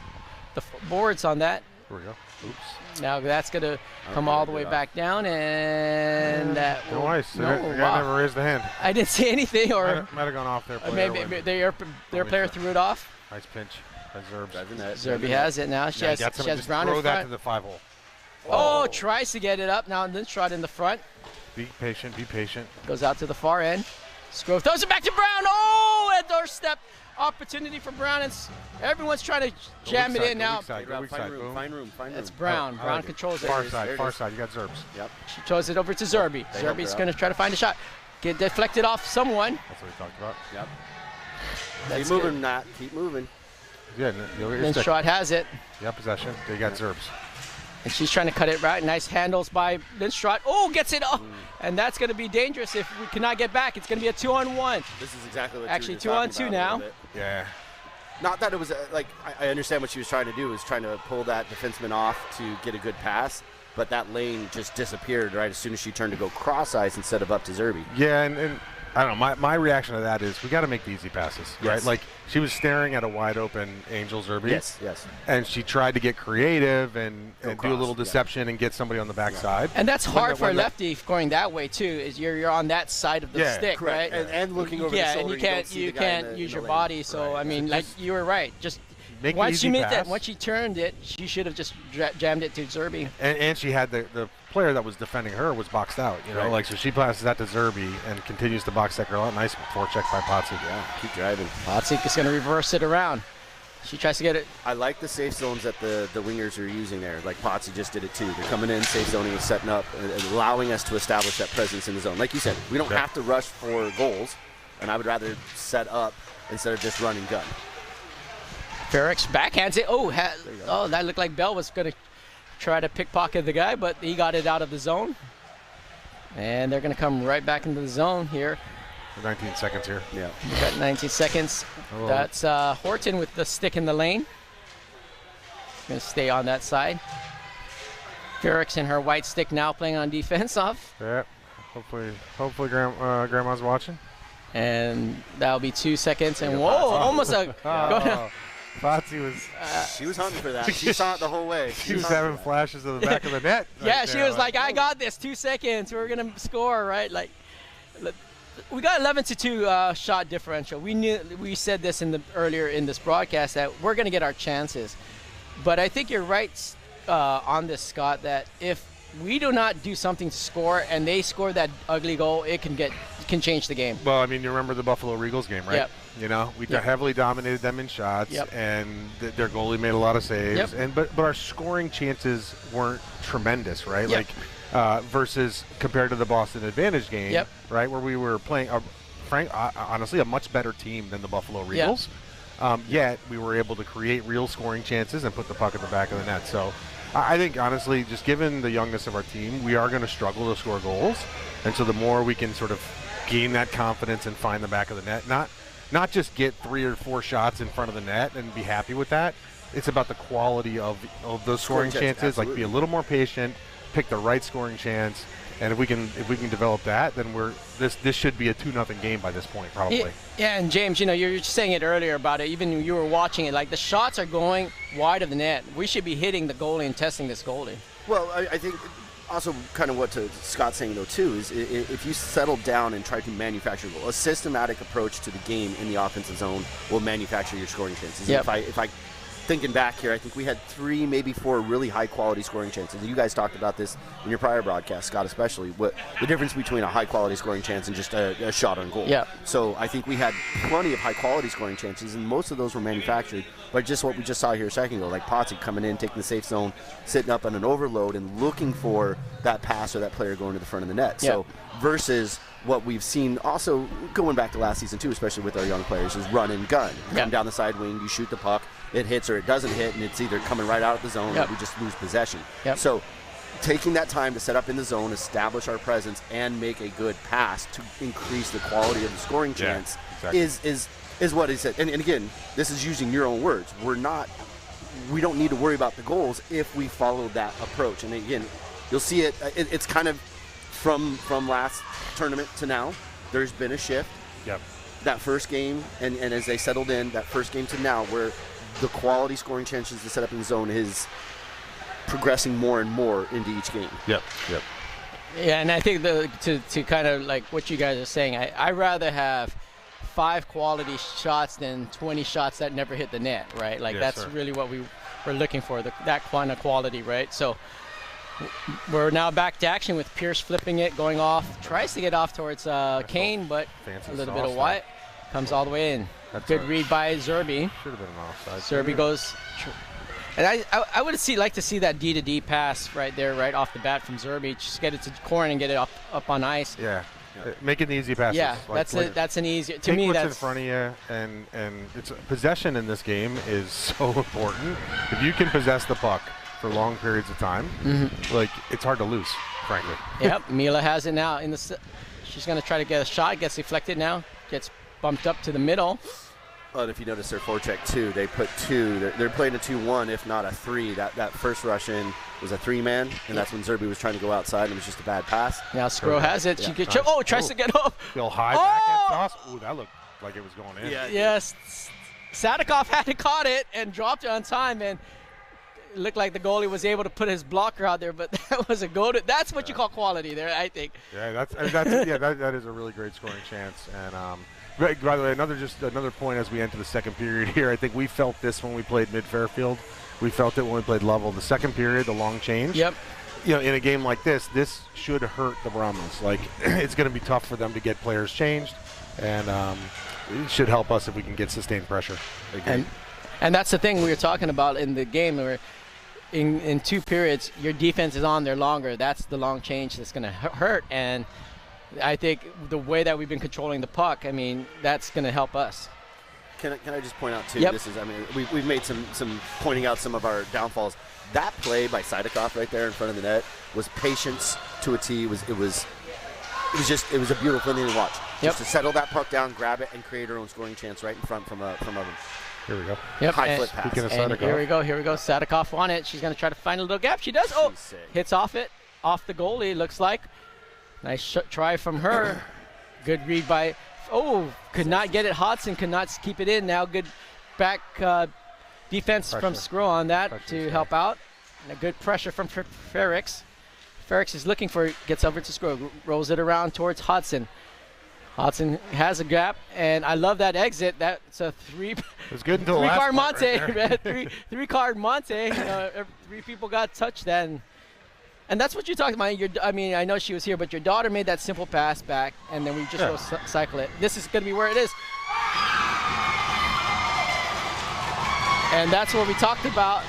Speaker 1: boards on that.
Speaker 2: There we go. Oops.
Speaker 1: Now that's going to come all the way back down, and that will...
Speaker 2: Nice. The guy never raised the hand.
Speaker 1: I didn't see anything, or...
Speaker 2: Might have gone off there.
Speaker 1: Maybe their player threw it off.
Speaker 2: Nice pinch.
Speaker 1: Zerby has it now. She has Brown in front.
Speaker 2: Throw that to the 5-hole.
Speaker 1: Oh, tries to get it up. Now Lindström in the front.
Speaker 2: Be patient, be patient.
Speaker 1: Goes out to the far end. Sgro throws it back to Brown. Oh, a doorstep opportunity for Brown. And everyone's trying to jam it in now.
Speaker 3: Find room.
Speaker 1: That's Brown. Brown controls it.
Speaker 2: Far side. You got Zerbs.
Speaker 3: Yep.
Speaker 1: She throws it over to Zerby. Zerby's going to try to find a shot. Get deflected off someone.
Speaker 2: That's what we talked about.
Speaker 3: Yep. Keep moving, Nat. Keep moving.
Speaker 2: Yeah,
Speaker 1: Lindström has it.
Speaker 2: Yeah, possession. They got Zerbs.
Speaker 1: And she's trying to cut it right. Nice handles by Lindström. Oh, gets it off. And that's going to be dangerous if we cannot get back. It's going to be a 2-on-1.
Speaker 3: This is exactly what
Speaker 1: actually 2-on-2 now.
Speaker 2: Yeah.
Speaker 3: Not that it was like I understand what she was trying to do, was trying to pull that defenseman off to get a good pass, but that lane just disappeared right as soon as she turned to go cross ice instead of up to Zerby.
Speaker 2: Yeah, and I don't know. My reaction to that is we got to make the easy passes, right? Like she was staring at a wide open Angel Zerby.
Speaker 3: Yes.
Speaker 2: And she tried to get creative and do a little deception and get somebody on the backside.
Speaker 1: And that's hard for a lefty going that way too. Is you're on that side of the stick,
Speaker 3: correct.
Speaker 1: right?
Speaker 3: And looking over the shoulder.
Speaker 1: And you can't use your body. So I mean, like you were right. Just once she turned it, she should have just jammed it to Zerby.
Speaker 2: And she had the player that was defending her was boxed out, like so she passes that to Zerby and continues to box that girl out. Nice forecheck by Potsy.
Speaker 3: Yeah, keep driving.
Speaker 1: Potsy is going to reverse it around. She tries to get it.
Speaker 3: I like the safe zones that the wingers are using there. Like Potsy just did it too. They're coming in, safe zoning and setting up and allowing us to establish that presence in the zone. Like you said, we don't have to rush for goals, and I would rather set up instead of just run and gun.
Speaker 1: Ferrick's backhands it. Oh, that looked like Bell was going to try to pickpocket the guy, but he got it out of the zone. And they're going to come right back into the zone here.
Speaker 2: 19 seconds here.
Speaker 3: Yeah.
Speaker 1: We got 19 seconds. Oh. That's Horton with the stick in the lane. Going to stay on that side. Ferrick's in her white stick now playing on defense off.
Speaker 2: Yeah. Hopefully Grandma's watching.
Speaker 1: And that'll be 2 seconds. And whoa, almost a...
Speaker 2: Potsy was...
Speaker 3: she was hunting for that. She saw it the whole way.
Speaker 2: She was having flashes of the back of the net.
Speaker 1: Yeah, she was like, I got this. 2 seconds. We're going to score, right? Like, we got 11-2 shot differential. We said this earlier in this broadcast that we're going to get our chances. But I think you're right on this, Scott, that if we do not do something to score and they score that ugly goal, it can change the game.
Speaker 2: Well, I mean, you remember the Buffalo Regals game, right?
Speaker 1: Yep.
Speaker 2: We heavily dominated them in shots, and their goalie made a lot of saves. But our scoring chances weren't tremendous, right? Like versus compared to the Boston Advantage game, right, where we were playing, honestly, a much better team than the Buffalo Regals. Yet we were able to create real scoring chances and put the puck in the back of the net. So I think, honestly, just given the youngness of our team, we are going to struggle to score goals. And so the more we can sort of gain that confidence and find the back of the net, not just get 3 or 4 shots in front of the net and be happy with that. It's about the quality of those scoring chances. Like, be a little more patient, pick the right scoring chance, and if we can develop that, then this should be a 2-0 game by this point, probably.
Speaker 1: Yeah, and James, you were saying it earlier about it. Even when you were watching it, like the shots are going wide of the net. We should be hitting the goalie and testing this goalie.
Speaker 3: Well, I think. Also, kind of what Scott's saying, though, too, is if you settle down and try to manufacture a goal, a systematic approach to the game in the offensive zone will manufacture your scoring chances. If I thinking back here, I think we had 3, maybe 4 really high-quality scoring chances. You guys talked about this in your prior broadcast, Scott especially, what the difference between a high-quality scoring chance and just a shot on goal.
Speaker 1: Yeah.
Speaker 3: So I think we had plenty of high-quality scoring chances, and most of those were manufactured by just what we just saw here a second ago, like Potsy coming in, taking the safe zone, sitting up on an overload, and looking for that pass or that player going to the front of the net. So versus what we've seen also going back to last season too, especially with our young players, is run and gun. Come down the side wing, you shoot the puck, it hits or it doesn't hit, and it's either coming right out of the zone or we just lose possession. So taking that time to set up in the zone, establish our presence, and make a good pass to increase the quality of the scoring chance is what he said. And again, this is using your own words. We don't need to worry about the goals if we follow that approach. And again, you'll see it's kind of from last tournament to now, there's been a shift. That first game, and as they settled in, that first game to now, where the quality scoring chances to set up in the zone is progressing more and more into each game.
Speaker 2: Yeah,
Speaker 1: and I think to kind of like what you guys are saying, I rather have 5 quality shots than 20 shots that never hit the net, right? Like
Speaker 2: Yes,
Speaker 1: that's
Speaker 2: sir.
Speaker 1: really what we were looking for, that kind of quality, right? So we're now back to action with Pierce flipping it, going off, tries to get off towards Kane, but
Speaker 2: fancy
Speaker 1: a little bit
Speaker 2: sauce
Speaker 1: of
Speaker 2: there.
Speaker 1: white, comes all the way in.
Speaker 2: That's
Speaker 1: Good
Speaker 2: a-
Speaker 1: read by Zerby.
Speaker 2: Should have been an offside.
Speaker 1: Zerby goes, and I would like to see that D to D pass right there, right off the bat from Zerby. Just get it to Corn and get it up on ice.
Speaker 2: Yeah. Make it an easy passes.
Speaker 1: Yeah,
Speaker 2: Like-
Speaker 1: that's an easy. To
Speaker 2: take
Speaker 1: me,
Speaker 2: what's in
Speaker 1: that's
Speaker 2: front of you, and it's possession in this game is so important. If you can possess the puck for long periods of time, like it's hard to lose, frankly.
Speaker 1: Yep, Mila has it now. She's going to try to get a shot. Gets deflected now. Gets bumped up to the middle.
Speaker 3: Oh, and if you notice their forecheck too, they put 2. They're playing a 2-1, if not a 3. That first rush in was a 3-man, and that's when Zerby was trying to go outside, and it was just a bad pass.
Speaker 1: Now Sgro has it. She
Speaker 3: Yeah.
Speaker 1: gets tries to get off.
Speaker 2: Feel high
Speaker 1: Oh!
Speaker 2: backhand toss. Ooh, that looked like it was going in.
Speaker 3: Yeah.
Speaker 1: Yes, Sadikov had caught it and dropped it on time, and it looked like the goalie was able to put his blocker out there, but that was a goal. That's what you call quality there, I think.
Speaker 2: Yeah, that is a really great scoring chance. And by the way, another point as we enter the second period here. I think we felt this when we played mid Fairfield. We felt it when we played level. The second period, the long change.
Speaker 1: Yep.
Speaker 2: You know, in a game like this should hurt the Brahmas. Like it's going to be tough for them to get players changed, and it should help us if we can get sustained pressure.
Speaker 1: And that's the thing we were talking about in the game. Where in 2 periods, your defense is on there longer. That's the long change that's going to hurt. And I think the way that we've been controlling the puck, I mean, that's going to help us.
Speaker 3: Can I just point out too?
Speaker 1: Yep.
Speaker 3: This is, I mean, we've made some pointing out some of our downfalls. That play by Sidakov right there in front of the net was patience to a T. It was a beautiful thing to watch.
Speaker 1: Yep.
Speaker 3: Just to settle that puck down, grab it, and create her own scoring chance right in front from a
Speaker 2: Here we go.
Speaker 1: Yep.
Speaker 3: high
Speaker 1: and,
Speaker 3: foot pass.
Speaker 2: Speaking of
Speaker 1: and
Speaker 2: Sadikov.
Speaker 1: here we go. Sadikov on it. She's going to try to find a little gap. She does. Oh,
Speaker 3: She's sick.
Speaker 1: hits off the goalie, looks like. Nice try from her. Good read by, could not get it. Hodson could not keep it in. Now good back defense from Sgro on that to help out. And a good pressure from Ferrix. Ferrix is looking for it, gets over to Sgro, rolls it around towards Hodson. Hodson has a gap, and I love that exit. That's a three.
Speaker 2: It was good until the last
Speaker 1: card
Speaker 2: part
Speaker 1: Monte,
Speaker 2: right there.
Speaker 1: three card Monte. 3 people got touched then, and that's what you talked about. I mean, I know she was here, but your daughter made that simple pass back, and then we just go cycle it. This is going to be where it is, and that's what we talked about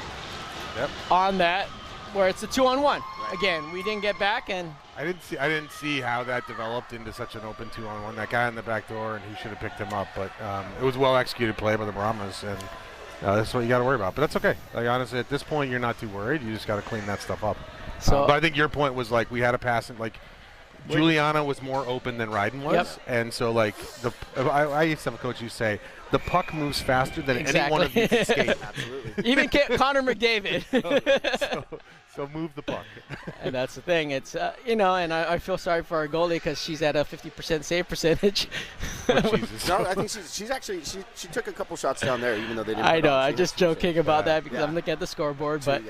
Speaker 1: on that, where it's a 2-on-1. Right. Again, we didn't get back, and
Speaker 2: I didn't see how that developed into such an open 2-on-1. That guy in the back door, and he should have picked him up. But it was well executed play by the Brahmas, and that's what you got to worry about. But that's okay. Like honestly, at this point, you're not too worried. You just got to clean that stuff up.
Speaker 1: So,
Speaker 2: but I think your point was like we had a pass, and like Juliana was more open than Ryden was, and so like I used to have a coach who say the puck moves faster than any one of you can skate.
Speaker 3: Absolutely.
Speaker 1: even Connor McDavid.
Speaker 2: So move the puck.
Speaker 1: And that's the thing. It's and I feel sorry for our goalie because she's at a 50% save percentage.
Speaker 2: Jesus.
Speaker 3: No, I think she's actually she took a couple shots down there, even though they didn't.
Speaker 1: I
Speaker 3: put
Speaker 1: know.
Speaker 3: on.
Speaker 1: I'm just joking about that because
Speaker 3: Yeah.
Speaker 1: I'm looking at the scoreboard,
Speaker 3: So,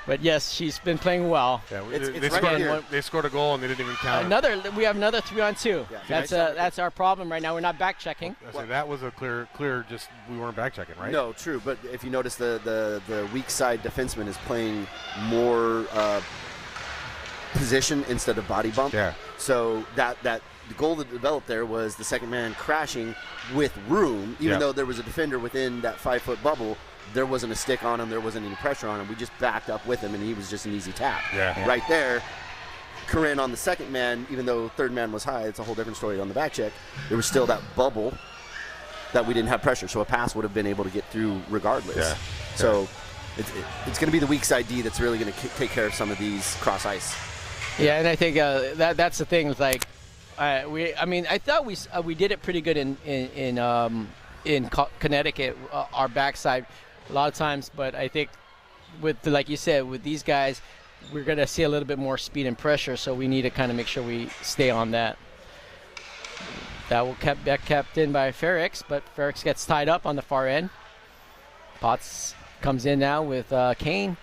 Speaker 1: but yes, she's been playing well.
Speaker 2: Yeah,
Speaker 3: It's right here.
Speaker 2: they scored a goal and they didn't even count it.
Speaker 1: We have another 3-on-2.
Speaker 3: Yeah.
Speaker 1: That's our problem right now. We're not back checking.
Speaker 2: So that was a clear. Just we weren't back checking, right?
Speaker 3: No, true. But if you notice, the weak side defenseman is playing more position instead of body bump.
Speaker 2: Yeah.
Speaker 3: So that the goal that developed there was the second man crashing with room, even though there was a defender within that 5-foot bubble. There wasn't a stick on him. There wasn't any pressure on him. We just backed up with him, and he was just an easy tap.
Speaker 2: Yeah.
Speaker 3: Right there. Corinne on the second man, even though third man was high, it's a whole different story on the back check. There was still that bubble that we didn't have pressure, so a pass would have been able to get through regardless.
Speaker 2: Yeah.
Speaker 3: So it's going to be the weak side D that's really going to take care of some of these cross ice.
Speaker 1: Yeah, and I think that's the thing. Like, I thought we did it pretty good in Connecticut, our backside, a lot of times. But I think like you said, with these guys, we're going to see a little bit more speed and pressure. So we need to kind of make sure we stay on that. That will kept in by Ferrix, but Ferrix gets tied up on the far end. Potts comes in now with Kane.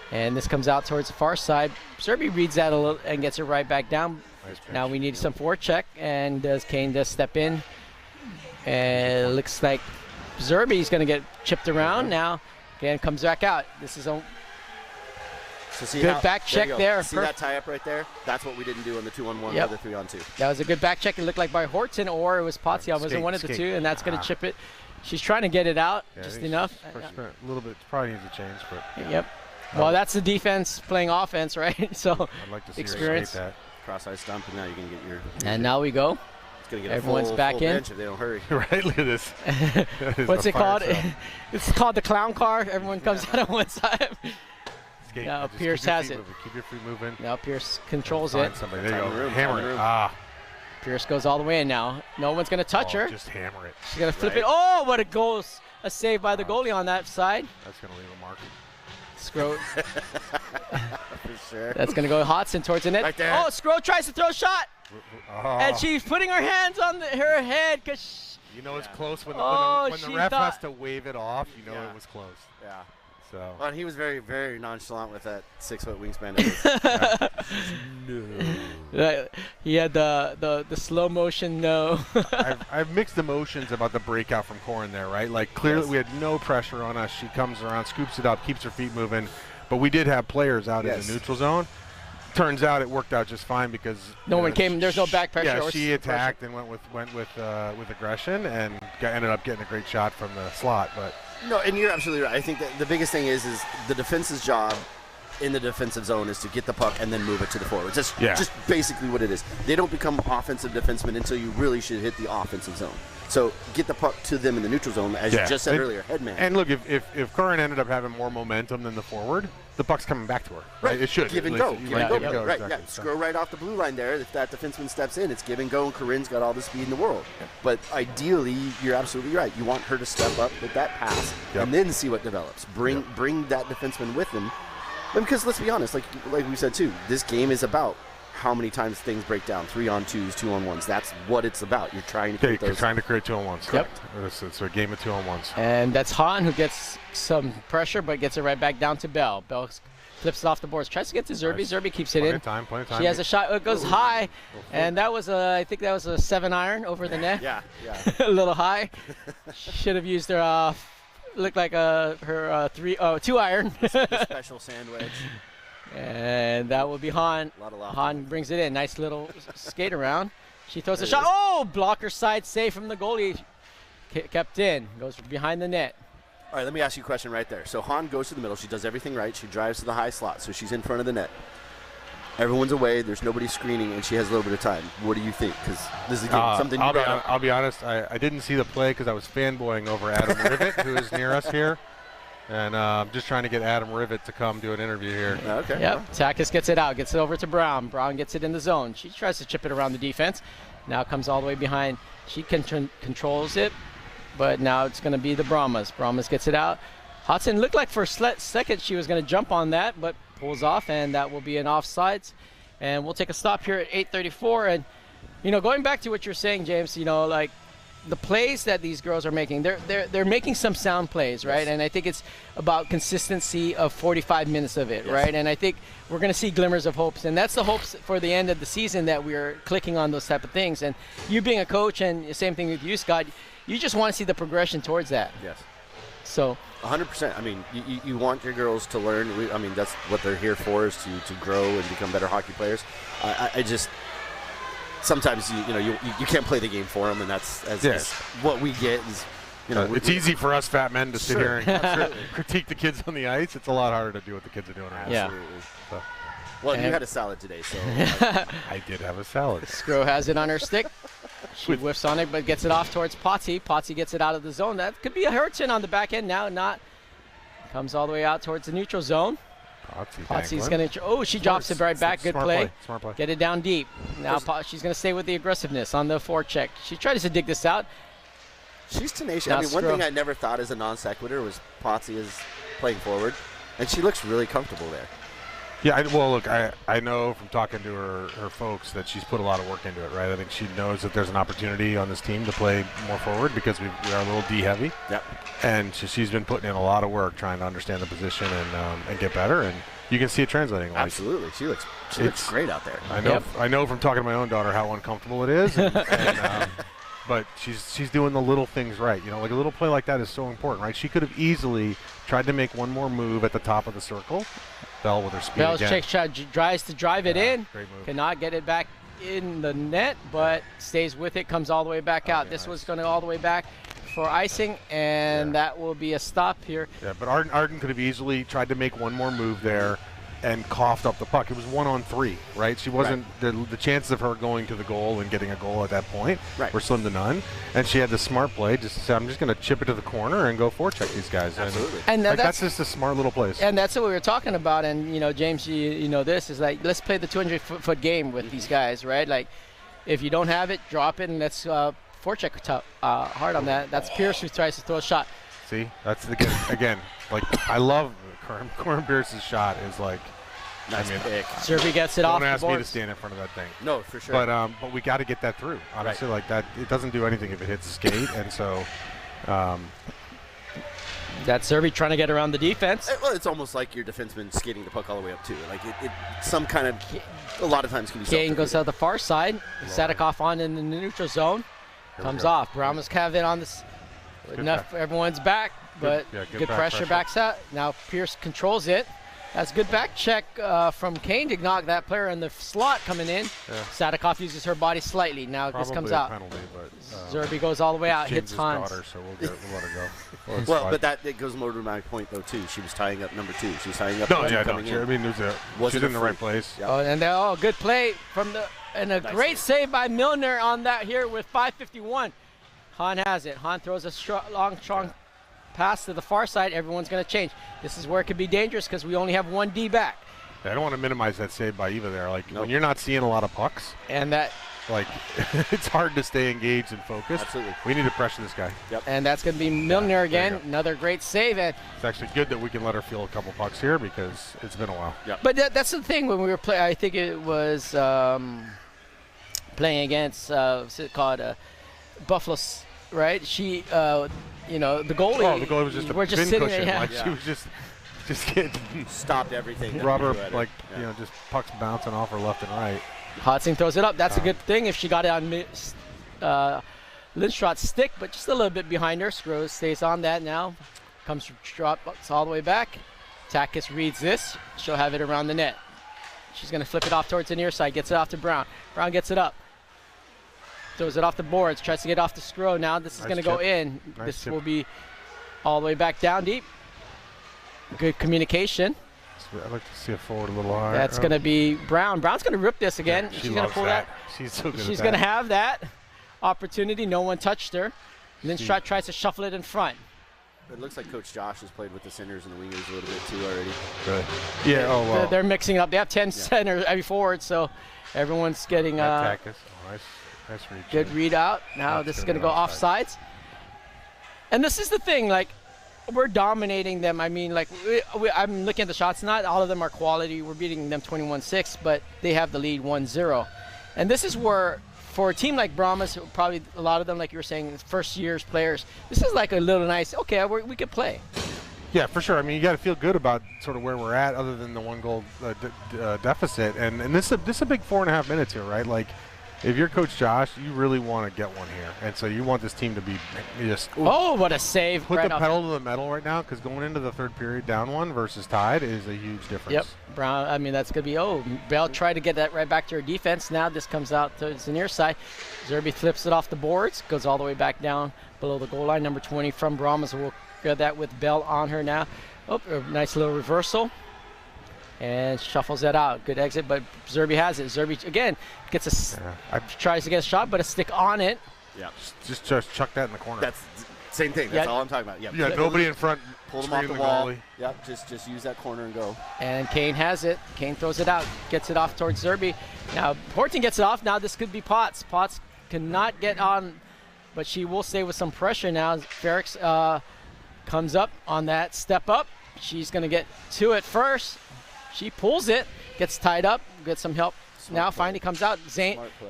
Speaker 1: And this comes out towards the far side. Serby reads that a little and gets it right back down.
Speaker 2: Nice pitch.
Speaker 1: Now we need some forecheck, and Kane does step in. And it looks like Zerby's going to get chipped around now. Again, comes back out. This is a good back check there.
Speaker 3: See that tie up right there? That's what we didn't do on the 2-on-1 or the 3-on-2.
Speaker 1: That was a good back check. It looked like by Horton or it was Potsy. It wasn't one of the two, and that's going to chip it. She's trying to get it out just enough.
Speaker 2: A little bit, probably needs to change, but.
Speaker 1: Yep. Well, that's the defense playing offense, right? So
Speaker 2: I'd like to see
Speaker 1: experience.
Speaker 2: Her that.
Speaker 3: Cross-eye stump, and now you can get your.
Speaker 1: And now we go.
Speaker 3: It's gonna get
Speaker 1: everyone's
Speaker 3: a full,
Speaker 1: back
Speaker 3: full
Speaker 1: in.
Speaker 3: bench if they don't hurry.
Speaker 2: Right, look at this.
Speaker 1: What's it called? It's called the clown car. Everyone comes out on one side. Now Pierce has it.
Speaker 2: Keep your feet moving.
Speaker 1: Now Pierce controls it.
Speaker 2: Somebody. There you go. Hammer it.
Speaker 1: Pierce goes all the way in now. No one's going to touch her.
Speaker 2: Just hammer it.
Speaker 1: She's going to flip it. Oh, what a goal. A save by the goalie on that side.
Speaker 2: That's going to leave a mark.
Speaker 1: Sgro.
Speaker 3: For sure.
Speaker 1: That's going to go Hodson towards the net.
Speaker 3: Right there.
Speaker 1: Oh, Sgro tries to throw a shot. And she's putting her hands on her head because
Speaker 2: you know it's close when the ref has to wave it off. You know it was close.
Speaker 3: Yeah.
Speaker 2: So.
Speaker 3: Well, he was very, very nonchalant with that 6-foot wingspan.
Speaker 1: No. He had the slow motion no.
Speaker 2: I've mixed emotions about the breakout from Corin there, right? Like clearly we had no pressure on us. She comes around, scoops it up, keeps her feet moving. But we did have players out in the neutral zone. Turns out it worked out just fine because
Speaker 1: no one came. There's no back pressure.
Speaker 2: Yeah, she attacked and went with aggression and ended up getting a great shot from the slot. But
Speaker 3: no, and you're absolutely right. I think that the biggest thing is the defense's job in the defensive zone is to get the puck and then move it to the forwards. That's just basically what it is. They don't become offensive defensemen until you really should hit the offensive zone. So get the puck to them in the neutral zone, as you just said earlier, headman.
Speaker 2: And look, if Curran ended up having more momentum than the forward, the puck's coming back to her. Right? It should.
Speaker 3: Give and go. Give and go. Right,
Speaker 2: exactly.
Speaker 3: Screw right off the blue line there. If that defenseman steps in, it's give and go, and Corinne's got all the speed in the world. But ideally, you're absolutely right. You want her to step up with that pass and then see what develops. Bring that defenseman with them. Because let's be honest, like we said too, this game is about how many times things break down. 3-on-2s, 2-on-1s. That's what it's about. You're trying to create those.
Speaker 2: You're trying to create 2-on-1s.
Speaker 1: Yep.
Speaker 2: It's a game of 2-on-1s.
Speaker 1: And that's Hahn who gets some pressure, but gets it right back down to Bell. Bell flips it off the boards. Tries to get to Zerby.
Speaker 2: Nice.
Speaker 1: Zerby keeps it in.
Speaker 2: Plenty of time.
Speaker 1: She has a shot. It goes high, and that was I think that was a 7-iron over the net.
Speaker 3: Yeah.
Speaker 1: A little high. Should have used her. Looked like her 2-iron.
Speaker 3: The special sandwich.
Speaker 1: And that will be Hahn. Hahn brings it in. Nice little skate around. She throws a shot. Oh, blocker side save from the goalie. Kept in. Goes behind the net.
Speaker 3: All right, let me ask you a question right there. So Hahn goes to the middle. She does everything right. She drives to the high slot. So she's in front of the net. Everyone's away. There's nobody screening, and she has a little bit of time. What do you think? Because this is something you brought up.
Speaker 2: I'll be honest. I didn't see the play because I was fanboying over Adam Rivet, who is near us here. And I'm just trying to get Adam Rivet to come do an interview here.
Speaker 3: Okay.
Speaker 1: Yep. Takis gets it out. Gets it over to Brown. Brown gets it in the zone. She tries to chip it around the defense. Now comes all the way behind. She controls it. But now it's going to be the Brahmas. Brahmas gets it out. Hodson looked like for a second she was going to jump on that, but pulls off, and that will be an offsides. And we'll take a stop here at 8:34. And, going back to what you're saying, James, like, the plays that these girls are making, they're making some sound plays, right? Yes. And I think it's about consistency of 45 minutes of it, right? And I think we're going to see glimmers of hopes, and that's the hopes for the end of the season, that we're clicking on those type of things. And you being a coach, and the same thing with you, Scott, you just want to see the progression towards that.
Speaker 3: Yes.
Speaker 1: So
Speaker 3: 100%. I mean, you want your girls to learn. I mean, that's what they're here for, is to grow and become better hockey players. I just sometimes you can't play the game for them, and that's what we get is
Speaker 2: it's easy for us fat men to sit here and critique the kids on the ice. It's a lot harder to do what the kids are doing around.
Speaker 3: Absolutely. So. Well, you had a salad today, so
Speaker 2: I did have a salad.
Speaker 1: Sgro has it on her stick. She whiffs on it, but gets it off towards Potsy. Potsy gets it out of the zone. That could be a Hurton on the back end now. Not. Comes all the way out towards the neutral zone. Potsy's going to. Oh, she drops it right back. Good play.
Speaker 2: Smart play.
Speaker 1: Get it down deep. Now she's going to stay with the aggressiveness on the forecheck. She tries to dig this out.
Speaker 3: She's tenacious. I mean, one thing I never thought as a non sequitur was Potsy is playing forward, and she looks really comfortable there.
Speaker 2: Yeah, well, look, I know from talking to her folks that she's put a lot of work into it, right? I think she knows that there's an opportunity on this team to play more forward because we are a little D-heavy.
Speaker 3: Yep.
Speaker 2: And she's been putting in a lot of work trying to understand the position and get better, and you can see it translating.
Speaker 3: Absolutely. She looks great out there.
Speaker 2: I know from talking to my own daughter how uncomfortable it is. but she's doing the little things right. You know, like a little play like that is so important, right? She could have easily tried to make one more move at the top of the circle. Bell with her speed again.
Speaker 1: Tries to drive it in.
Speaker 2: Great move.
Speaker 1: Cannot get it back in the net, but stays with it, comes all the way back out. This was going to all the way back for icing, and that will be a stop here.
Speaker 2: Yeah, but Arden could have easily tried to make one more move there and coughed up the puck. It was 1-on-3, right? She wasn't the chances of her going to the goal and getting a goal at that point were slim to none. And she had the smart play just to say, I'm just going to chip it to the corner and go forecheck these guys.
Speaker 3: Absolutely.
Speaker 1: And
Speaker 2: that's just a smart little place.
Speaker 1: And that's what we were talking about. And you know, James, you know this is like, let's play the 200-foot game with these guys, right? Like, if you don't have it, drop it, and let's forecheck hard on that. That's Pierce who tries to throw a shot.
Speaker 2: See, that's again, like I love Corin Pierce's shot is like.
Speaker 3: Nice pick.
Speaker 1: Zerby gets it off the boards.
Speaker 2: Don't ask me to stand in front of that thing.
Speaker 3: No, for sure.
Speaker 2: But we got to get that through. Honestly, like that, it doesn't do anything if it hits the skate, and so.
Speaker 1: That's Zerby trying to get around the defense.
Speaker 3: Well, it's almost like your defenseman skating the puck all the way up too. Like a lot of times can be.
Speaker 1: Kane goes out the far side. Sadikoff on in the neutral zone. Comes off. Brahma's Kavin on this. Enough. Everyone's back, but good pressure backs out. Now Pierce controls it. That's a good back check from Kane to knock that player in the slot coming in. Sadikoff uses her body slightly. Now this comes out.
Speaker 2: Penalty, but,
Speaker 1: Zerby goes all the way out, hits Hans.
Speaker 2: Daughter, so we'll let her go.
Speaker 3: Well, but it goes more to my point though too. She was tying up number 2. She was tying up.
Speaker 2: Coming in. I mean, she's in the right place.
Speaker 3: Yep.
Speaker 1: Oh, and good play from a great save by Milner on that here with 5:51. Han has it. Han throws a long, strong pass to the far side. Everyone's going to change. This is where it could be dangerous because we only have one D back.
Speaker 2: I don't want to minimize that save by Eva there. Like when you're not seeing a lot of pucks,
Speaker 1: and that,
Speaker 2: like it's hard to stay engaged and focused.
Speaker 3: Absolutely.
Speaker 2: We need to pressure this guy.
Speaker 3: Yep.
Speaker 1: And that's going to be Milner again. Another great save. And
Speaker 2: it's actually good that we can let her feel a couple pucks here because it's been a while.
Speaker 1: Yep. But that's the thing when we were playing. I think it was playing against what's it called, Buffalo, right? She. You know, the goalie.
Speaker 2: Oh, the goalie was just a
Speaker 1: sitting
Speaker 2: there.
Speaker 1: there.
Speaker 2: Like she was just getting
Speaker 3: stopped everything.
Speaker 2: Rubber, like you know, just pucks bouncing off her left and right.
Speaker 1: Hotzing throws it up. That's a good thing if she got it on Lindstrot's stick, but just a little bit behind her. Sgro stays on that now. Comes drop all the way back. Takis reads this. She'll have it around the net. She's going to flip it off towards the near side. Gets it off to Brown. Brown gets it up. Throws it off the boards, tries to get off the Sgro. Now this is going to go in. This will be all the way back down deep. Good communication.
Speaker 2: I'd like to see it forward a little higher.
Speaker 1: That's going to be Brown. Brown's going to rip this again.
Speaker 2: She's going to pull that. She's so good
Speaker 1: She's going to have that opportunity. No one touched her. Lindstrom tries to shuffle it in front.
Speaker 3: It looks like Coach Josh has played with the centers and the wingers a little bit too already.
Speaker 2: Really? Yeah. Oh well.
Speaker 1: They're mixing up. They have 10 centers every forward, so everyone's getting.
Speaker 2: Nice read.
Speaker 1: Good read out. Now this is going to go offsides. And this is the thing, like, we're dominating them. I mean, like, I'm looking at the shots. Not all of them are quality. We're beating them 21-6, but they have the lead 1-0. And this is where, for a team like Brahmas, probably a lot of them, like you were saying, first year's players, this is like a little nice, okay, we could play.
Speaker 2: Yeah, for sure. I mean, you got to feel good about sort of where we're at other than the one goal deficit. And this is a big 4.5 minutes here, right? Like, if you're Coach Josh, you really want to get one here. And so you want this team to be just...
Speaker 1: Oh, what a save.
Speaker 2: Put the pedal to the metal right now, because going into the third period down one versus tied is a huge difference.
Speaker 1: Yep. Brown, I mean, that's going to be... Bell tried to get that right back to her defense. Now this comes out to the near side. Zerby flips it off the boards, goes all the way back down below the goal line. Number 20 from Brahmas will get that with Bell on her now. Oh, a nice little reversal. And shuffles that out. Good exit, but Zerby has it. Zerby, again, gets tries to get a shot, but a stick on it.
Speaker 3: Yeah.
Speaker 2: Just chuck that in the corner.
Speaker 3: That's same thing. That's all I'm talking about.
Speaker 2: Yeah, nobody in front.
Speaker 3: Pull them off the wall. Yep, just use that corner and go.
Speaker 1: And Kane has it. Kane throws it out, gets it off towards Zerby. Now, Horton gets it off. Now this could be Potts. Potts cannot get on, but she will stay with some pressure now. Ferrix comes up on that step up. She's going to get to it first. She pulls it, gets tied up, gets some help. Now finally comes out.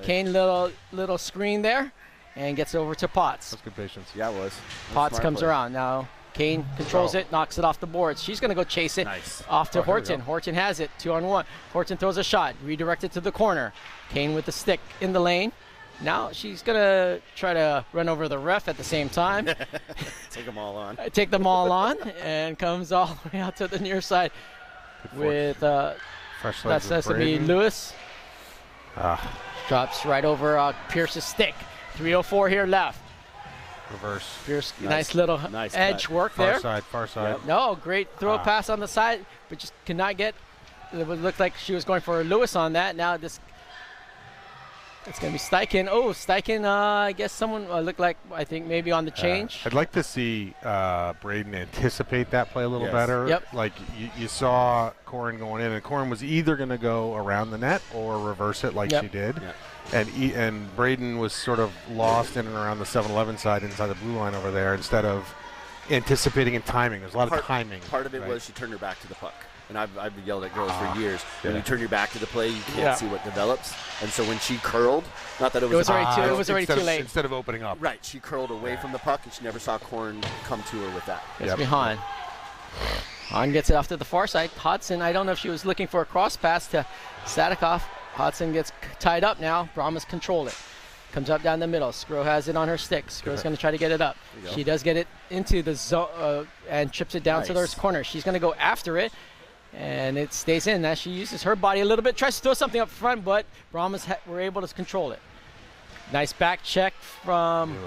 Speaker 1: Kane little screen there, and gets over to Potts.
Speaker 2: That's good patience.
Speaker 3: Yeah, it was.
Speaker 1: Potts comes around. Now Kane controls it, knocks it off the board. She's going to go chase it off to Horton. Horton has it, 2-on-1. Horton throws a shot, redirected to the corner. Kane with the stick in the lane. Now she's going to try to run over the ref at the same time.
Speaker 3: Take them all on.
Speaker 1: Take them all on and comes all the way out to the near side with that's going to be Lewis. Drops right over Pierce's stick. 3:04 here left.
Speaker 2: Reverse.
Speaker 1: Pierce, nice little edge
Speaker 3: cut.
Speaker 1: work there.
Speaker 2: Far side.
Speaker 3: Yep.
Speaker 1: No, great throw pass on the side, but just could not get. It looked like she was going for Lewis on that. Now it's going to be Steichen. Oh, Steichen, I guess someone looked like, I think maybe on the change.
Speaker 2: I'd like to see Braden anticipate that play a little better.
Speaker 1: Yep.
Speaker 2: Like you saw Corin going in, and Corin was either going to go around the net or reverse it like she did.
Speaker 3: Yep.
Speaker 2: And Braden was sort of lost in and around the 7-11 side inside the blue line over there instead of anticipating and timing. There's a lot of timing.
Speaker 3: Part of it was she turned her back to the puck. And I've yelled at girls for years. When you turn your back to the play, you can't see what develops. And so when she curled, not that it was
Speaker 1: already too late.
Speaker 2: Instead of opening up.
Speaker 3: Right, she curled away from the puck, and she never saw Corin come to her with that.
Speaker 1: It's behind. Hahn gets it off to the far side. Hodson, I don't know if she was looking for a cross pass to Sadikoff. Hodson gets tied up now. Brahmas control it. Comes up down the middle. Sgro has it on her stick. Sgro's going to try to get it up. She does get it into the zone and chips it down to the corner. She's going to go after it, and it stays in. Now she uses her body a little bit, tries to throw something up front, but Brahmas were able to control it. Nice back check from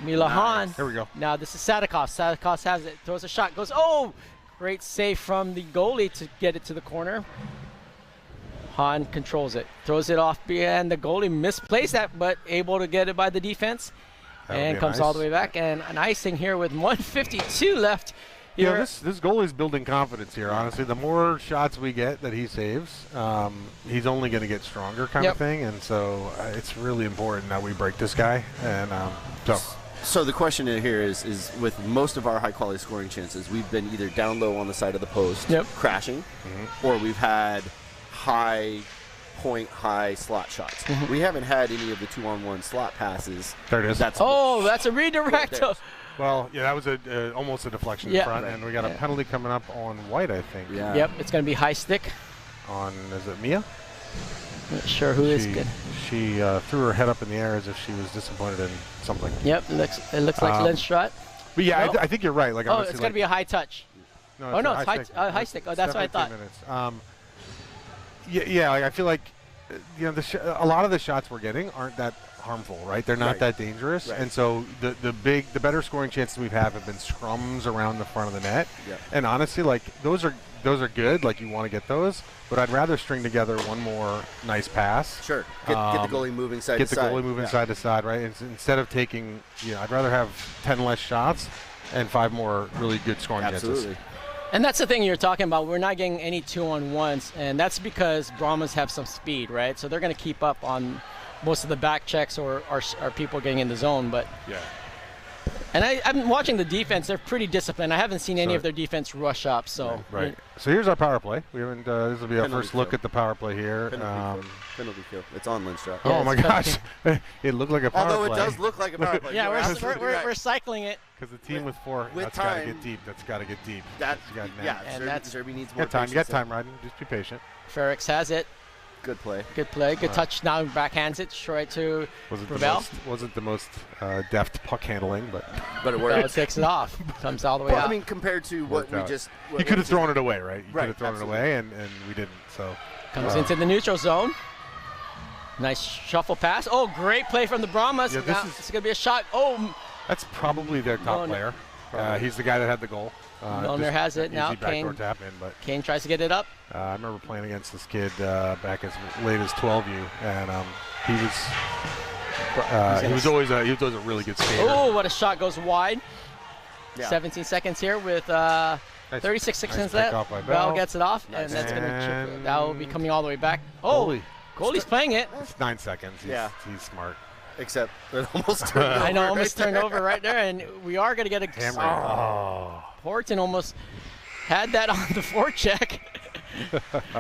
Speaker 1: Mila Hahn.
Speaker 2: Here we go.
Speaker 1: Now this is Sadikoff. Sadikoff has it, throws a shot, goes, oh! Great save from the goalie to get it to the corner. Hahn controls it, throws it off, and the goalie misplaced that, but able to get it by the defense, and comes all the way back. And an icing here with 1:52 left.
Speaker 2: Yeah, this goalie's building confidence here. Honestly, the more shots we get that he saves, he's only going to get stronger, kind of thing. And so it's really important that we break this guy. And
Speaker 3: so the question here is with most of our high quality scoring chances, we've been either down low on the side of the post, crashing, or we've had high slot shots. We haven't had any of the 2-on-1 slot passes.
Speaker 2: There it is.
Speaker 1: That's a redirect.
Speaker 2: Well, yeah, that was almost a deflection in front, and we got a penalty coming up on White, I think.
Speaker 3: Yeah.
Speaker 1: Yep, it's going to be high stick.
Speaker 2: On, is it Mia?
Speaker 1: Not sure who is good.
Speaker 2: She threw her head up in the air as if she was disappointed in something.
Speaker 1: Yep, it looks like Lindstrom.
Speaker 2: But yeah, I think you're right. Like,
Speaker 1: it's going to be a high touch.
Speaker 2: No,
Speaker 1: it's high stick. Oh, that's what I thought.
Speaker 2: Like, I feel like a lot of the shots we're getting aren't that harmful, right? They're not that dangerous, and so the better scoring chances we've have been scrums around the front of the net. And honestly, like those are good. Like you want to get those, but I'd rather string together one more nice pass.
Speaker 3: Sure, get the goalie moving side to side.
Speaker 2: Get the goalie moving side to side, right? And instead of taking, I'd rather have 10 less shots and 5 more really good scoring chances.
Speaker 1: And that's the thing you're talking about. We're not getting any 2-on-1s, and that's because Brahmas have some speed, right? So they're going to keep up on most of the back checks or people getting in the zone. But and I'm watching the defense. They're pretty disciplined. I haven't seen any of their defense rush up. So
Speaker 2: right. So here's our power play. We haven't. This will be our first look at the power play here.
Speaker 3: Penalty kill. It's on Lindstrom.
Speaker 2: Oh my gosh! It looked like a power play.
Speaker 3: Although it does look like a power play.
Speaker 1: Yeah, we're cycling it.
Speaker 2: Because the team with 4, that's got to get deep. That's got to get deep.
Speaker 3: Zerby needs more.
Speaker 2: You got time, Ryden. Just be patient.
Speaker 1: Ferrix has it.
Speaker 3: Good play.
Speaker 1: Good touch. Now backhands it straight to Ravel.
Speaker 2: Wasn't the most deft puck handling, but
Speaker 3: it worked.
Speaker 1: It takes it off. Comes all the way out.
Speaker 3: I mean, compared to what we just...
Speaker 2: You could have thrown it away, right? You could have thrown it away, and we didn't. So
Speaker 1: comes into the neutral zone. Nice shuffle pass. Oh, great play from the Brahmas.
Speaker 2: Yeah,
Speaker 1: now it's going to be a shot. Oh,
Speaker 2: that's probably their top player. He's the guy that had the goal.
Speaker 1: Milner has it now. Kane tries to get it up.
Speaker 2: I remember playing against this kid back as late as 12U, and he was always a really good skater.
Speaker 1: Oh, what a shot goes wide. 17 seconds here with 36 seconds left. Bell gets it off, and that's going to chip. That will be coming all the way back. Oh, goalie's playing it.
Speaker 2: It's 9 seconds. He's smart.
Speaker 3: Except it almost turned over.
Speaker 1: I know, almost turned over right there, and we are going to get a Horton almost had that on the forecheck.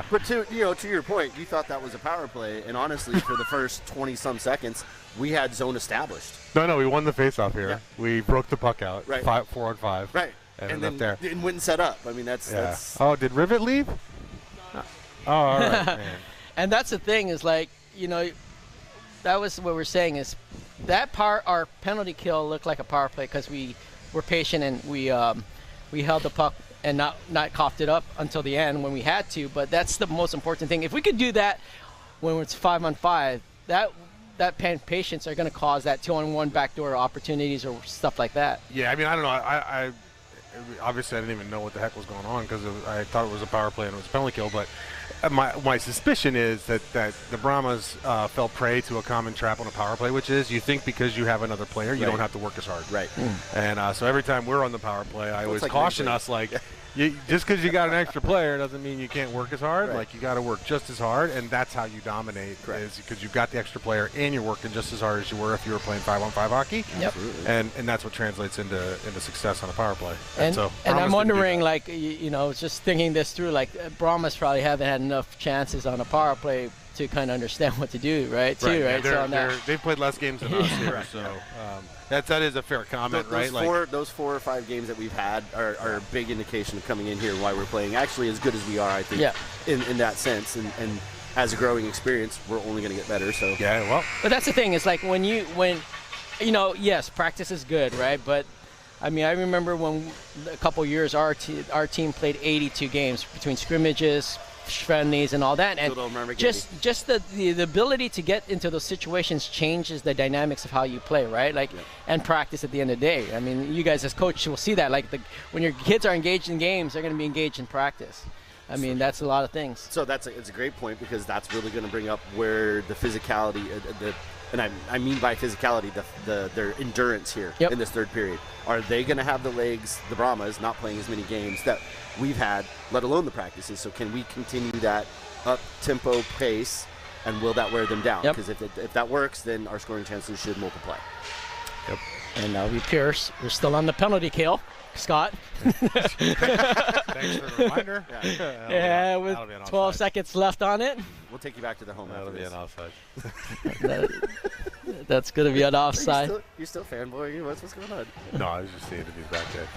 Speaker 3: But to your point, you thought that was a power play, and honestly, for the first 20-some seconds, we had zone established.
Speaker 2: No, we won the face-off here. Yeah. We broke the puck out, 4-on-5.
Speaker 3: Right.
Speaker 2: And then there.
Speaker 3: And wouldn't set up. I mean, that's...
Speaker 2: Oh, did Rivet leave? Oh, all right, man.
Speaker 1: And that's the thing is, like, was what we're saying is that our penalty kill looked like a power play because we were patient and we held the puck and not coughed it up until the end when we had to. But that's the most important thing. If we could do that when it's 5-on-5, that patience are going to cause that 2-on-1 backdoor opportunities or stuff like that.
Speaker 2: Yeah, I mean, I don't know. I obviously I didn't even know what the heck was going on because I thought it was a power play and it was a penalty kill. But my suspicion is that the Brahmas fell prey to a common trap on a power play, which is you think because you have another player, you don't have to work as hard.
Speaker 3: Right.
Speaker 2: And so every time we're on the power play, I always caution us just because you got an extra player doesn't mean you can't work as hard.
Speaker 3: Right.
Speaker 2: Like, you got to work just as hard, and that's how you dominate. Is because you've got the extra player and you're working just as hard as you were if you were playing 5-on-5 hockey.
Speaker 1: Yep.
Speaker 2: And that's what translates into success on a power play.
Speaker 1: And
Speaker 2: so
Speaker 1: I'm wondering, like, just thinking this through, like, Brahmas probably haven't had enough chances on a power play to kind of understand what to do, right?
Speaker 2: Yeah, they've played less games than us here, so that is a fair comment, right?
Speaker 3: Those 4 or 5 games that we've had are a big indication of coming in here why we're playing actually as good as we are, I think, in that sense. And as a growing experience, we're only going to get better. So
Speaker 1: but that's the thing. It's like when yes, practice is good, right? But I mean, I remember when a couple years our team played 82 games between scrimmages, friendlies, and all that, and just the ability to get into those situations changes the dynamics of how you play, right? Like, and practice at the end of the day. I mean, you guys as coach will see that. Like, when your kids are engaged in games, they're going to be engaged in practice. I mean, that's a lot of things.
Speaker 3: So it's a great point because that's really going to bring up where the physicality, and I mean by physicality, their endurance here in this third period. Are they going to have the legs, the Brahmas, not playing as many games that we've had, let alone the practices? So can we continue that up-tempo pace, and will that wear them down? Because if that works, then our scoring chances should multiply.
Speaker 2: Yep.
Speaker 1: And now we Pierce. We're still on the penalty kill. Scott.
Speaker 2: Thanks for the reminder.
Speaker 1: Yeah, with 12 seconds left on it.
Speaker 3: We'll take you back to the home.
Speaker 2: That'll be an offside.
Speaker 1: That's going to be an offside.
Speaker 3: You still fanboy? What's going on?
Speaker 2: No, I was just seeing if he's back there.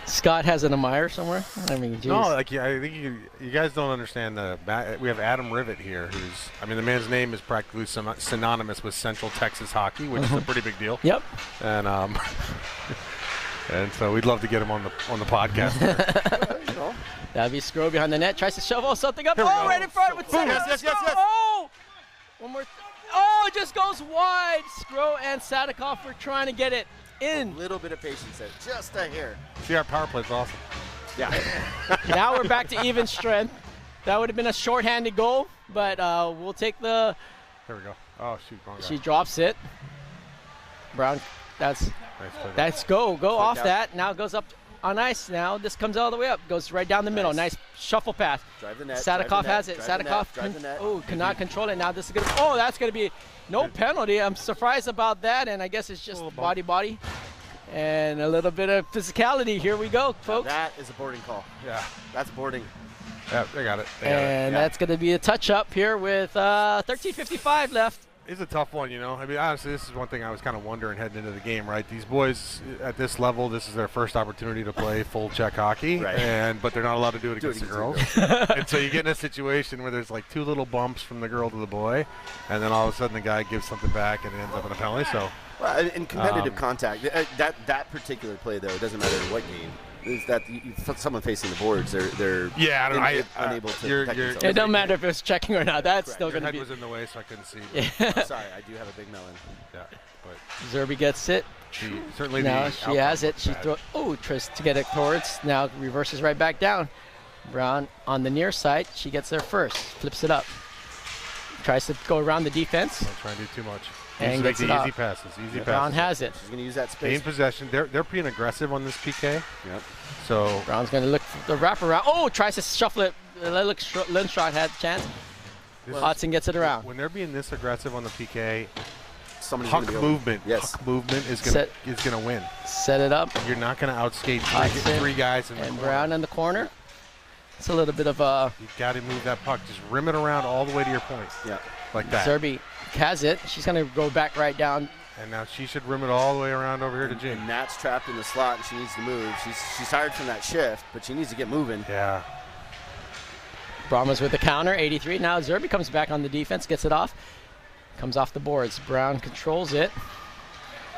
Speaker 1: Scott has an admirer somewhere? I mean, geez.
Speaker 2: No, I think you guys don't understand we have Adam Rivet here, the man's name is practically synonymous with Central Texas hockey, which is a pretty big deal.
Speaker 1: Yep.
Speaker 2: And and so we'd love to get him on the podcast.
Speaker 1: That'd be Sgro behind the net, tries to shovel something up. Right in front with
Speaker 3: yes.
Speaker 1: Oh! One more. Oh, it just goes wide. Sgro and Sadikoff were trying to get it in.
Speaker 3: A little bit of patience there, just a hair.
Speaker 2: See, our power play's awesome.
Speaker 3: Yeah.
Speaker 1: Now we're back to even strength. That would have been a shorthanded goal, but we'll take the.
Speaker 2: There we go. Oh shoot, wrong guy.
Speaker 1: She drops it. Brown. That's go off that. Now it goes up on ice. Now this comes all the way up. Goes right down the middle. Nice shuffle pass.
Speaker 3: Drive the net.
Speaker 1: Sadikoff has it. Sadikoff cannot control it. Now this is gonna. Oh, that's gonna be no penalty. I'm surprised about that, and I guess it's just body, and a little bit of physicality. Here we go, folks.
Speaker 3: That is a boarding call.
Speaker 2: Yeah,
Speaker 3: that's boarding.
Speaker 2: Yeah, they got it.
Speaker 1: That's going to be a touch-up here with 13:55 left.
Speaker 2: It's a tough one, I mean, honestly, this is one thing I was kind of wondering heading into the game, right? These boys at this level, this is their first opportunity to play full check hockey, but they're not allowed to do it against the girls. And so you get in a situation where there's like 2 little bumps from the girl to the boy, and then all of a sudden the guy gives something back and it ends up in a penalty. So,
Speaker 3: well, in competitive contact, that particular play though, it doesn't matter in what game. Is that someone facing the boards? They're unable to.
Speaker 1: It don't matter if it's checking or not. That's still going to be.
Speaker 2: Your head was in the way, so I couldn't see.
Speaker 3: I'm sorry, I do have a big melon.
Speaker 2: Yeah, but
Speaker 1: Zerby gets it.
Speaker 2: Certainly.
Speaker 1: Now she has it. She tries to get it towards. Now reverses right back down. Brown on the near side. She gets there first. Flips it up. Tries to go around the defense.
Speaker 2: Don't try and do too much.
Speaker 1: And gets it
Speaker 2: easy passes.
Speaker 1: Brown has it.
Speaker 3: She's going to use that space.
Speaker 2: Gain possession. They're being aggressive on this PK.
Speaker 3: Yep.
Speaker 2: So
Speaker 1: Brown's going to look for the wraparound. Oh, tries to shuffle it. Lindström had a chance. Hudson gets it around.
Speaker 2: When they're being this aggressive on the PK,
Speaker 3: puck
Speaker 2: movement is going to win.
Speaker 1: Set it up.
Speaker 2: You're not going to outskate three guys in the corner.
Speaker 1: Brown in the corner. It's a little bit of a.
Speaker 2: You've got to move that puck. Just rim it around all the way to your point.
Speaker 3: Yeah.
Speaker 2: Like that.
Speaker 1: Zerby has it. She's going to go back right down.
Speaker 2: And now she should rim it all the way around over here to Jane.
Speaker 3: And Nat's trapped in the slot, and she needs to move. She's tired from that shift, but she needs to get moving.
Speaker 2: Yeah.
Speaker 1: Brahmas with the counter, 83. Now Zerby comes back on the defense, gets it off. Comes off the boards. Brown controls it.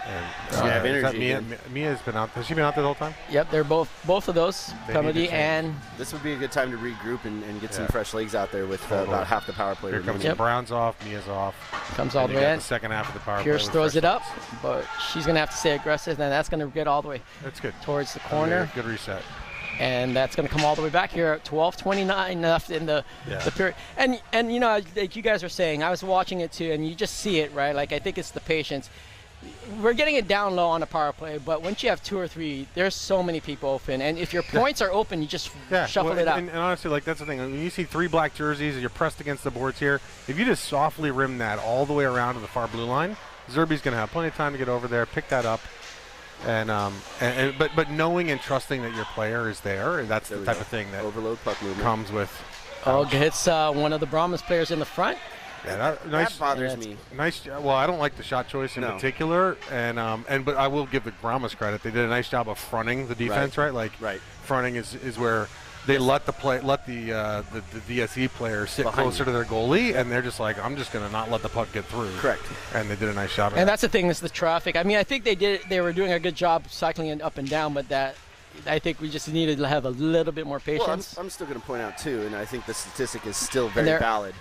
Speaker 2: And is that Mia's been out. Has she been out there the whole time?
Speaker 1: Yep, they're both of those, penalty and.
Speaker 3: This would be a good time to regroup and get some fresh legs out there with about half the power play.
Speaker 2: Here comes Brown's off, Mia's off.
Speaker 1: Comes all the way in.
Speaker 2: The second half of the power
Speaker 1: Pierce
Speaker 2: play.
Speaker 1: throws it up, but she's going to have to stay aggressive, and that's going to get all the way towards the corner.
Speaker 2: Good reset.
Speaker 1: And that's going to come all the way back here at 12:29 left in the period. And you know, like you guys are saying, I was watching it too, and you just see it, right? Like, I think it's the patience. We're getting it down low on a power play, but once you have 2 or 3, there's so many people open. And if your points are open, you just shuffle it out.
Speaker 2: And honestly, like, that's the thing. When you see 3 black jerseys and you're pressed against the boards here, if you just softly rim that all the way around to the far blue line, Zerby's going to have plenty of time to get over there, pick that up. But knowing and trusting that your player is there, that's the type of thing that
Speaker 3: overload puck movement
Speaker 2: comes with.
Speaker 1: Oh, hits one of the Brahmas players in the front.
Speaker 2: Yeah,
Speaker 3: that bothers me.
Speaker 2: Nice. Well, I don't like the shot choice in particular, but I will give the Brahmas credit. They did a nice job of fronting the defense, right? Like, fronting is where they let the DSE players sit closer to their goalie, and they're just like, I'm just going to not let the puck get through.
Speaker 3: Correct.
Speaker 2: And they did a nice job.
Speaker 1: And that's the thing, is the traffic. I mean, I think they were doing a good job cycling it up and down, but I think we just needed to have a little bit more patience.
Speaker 3: Well, I'm still going to point out too, and I think the statistic is still very valid.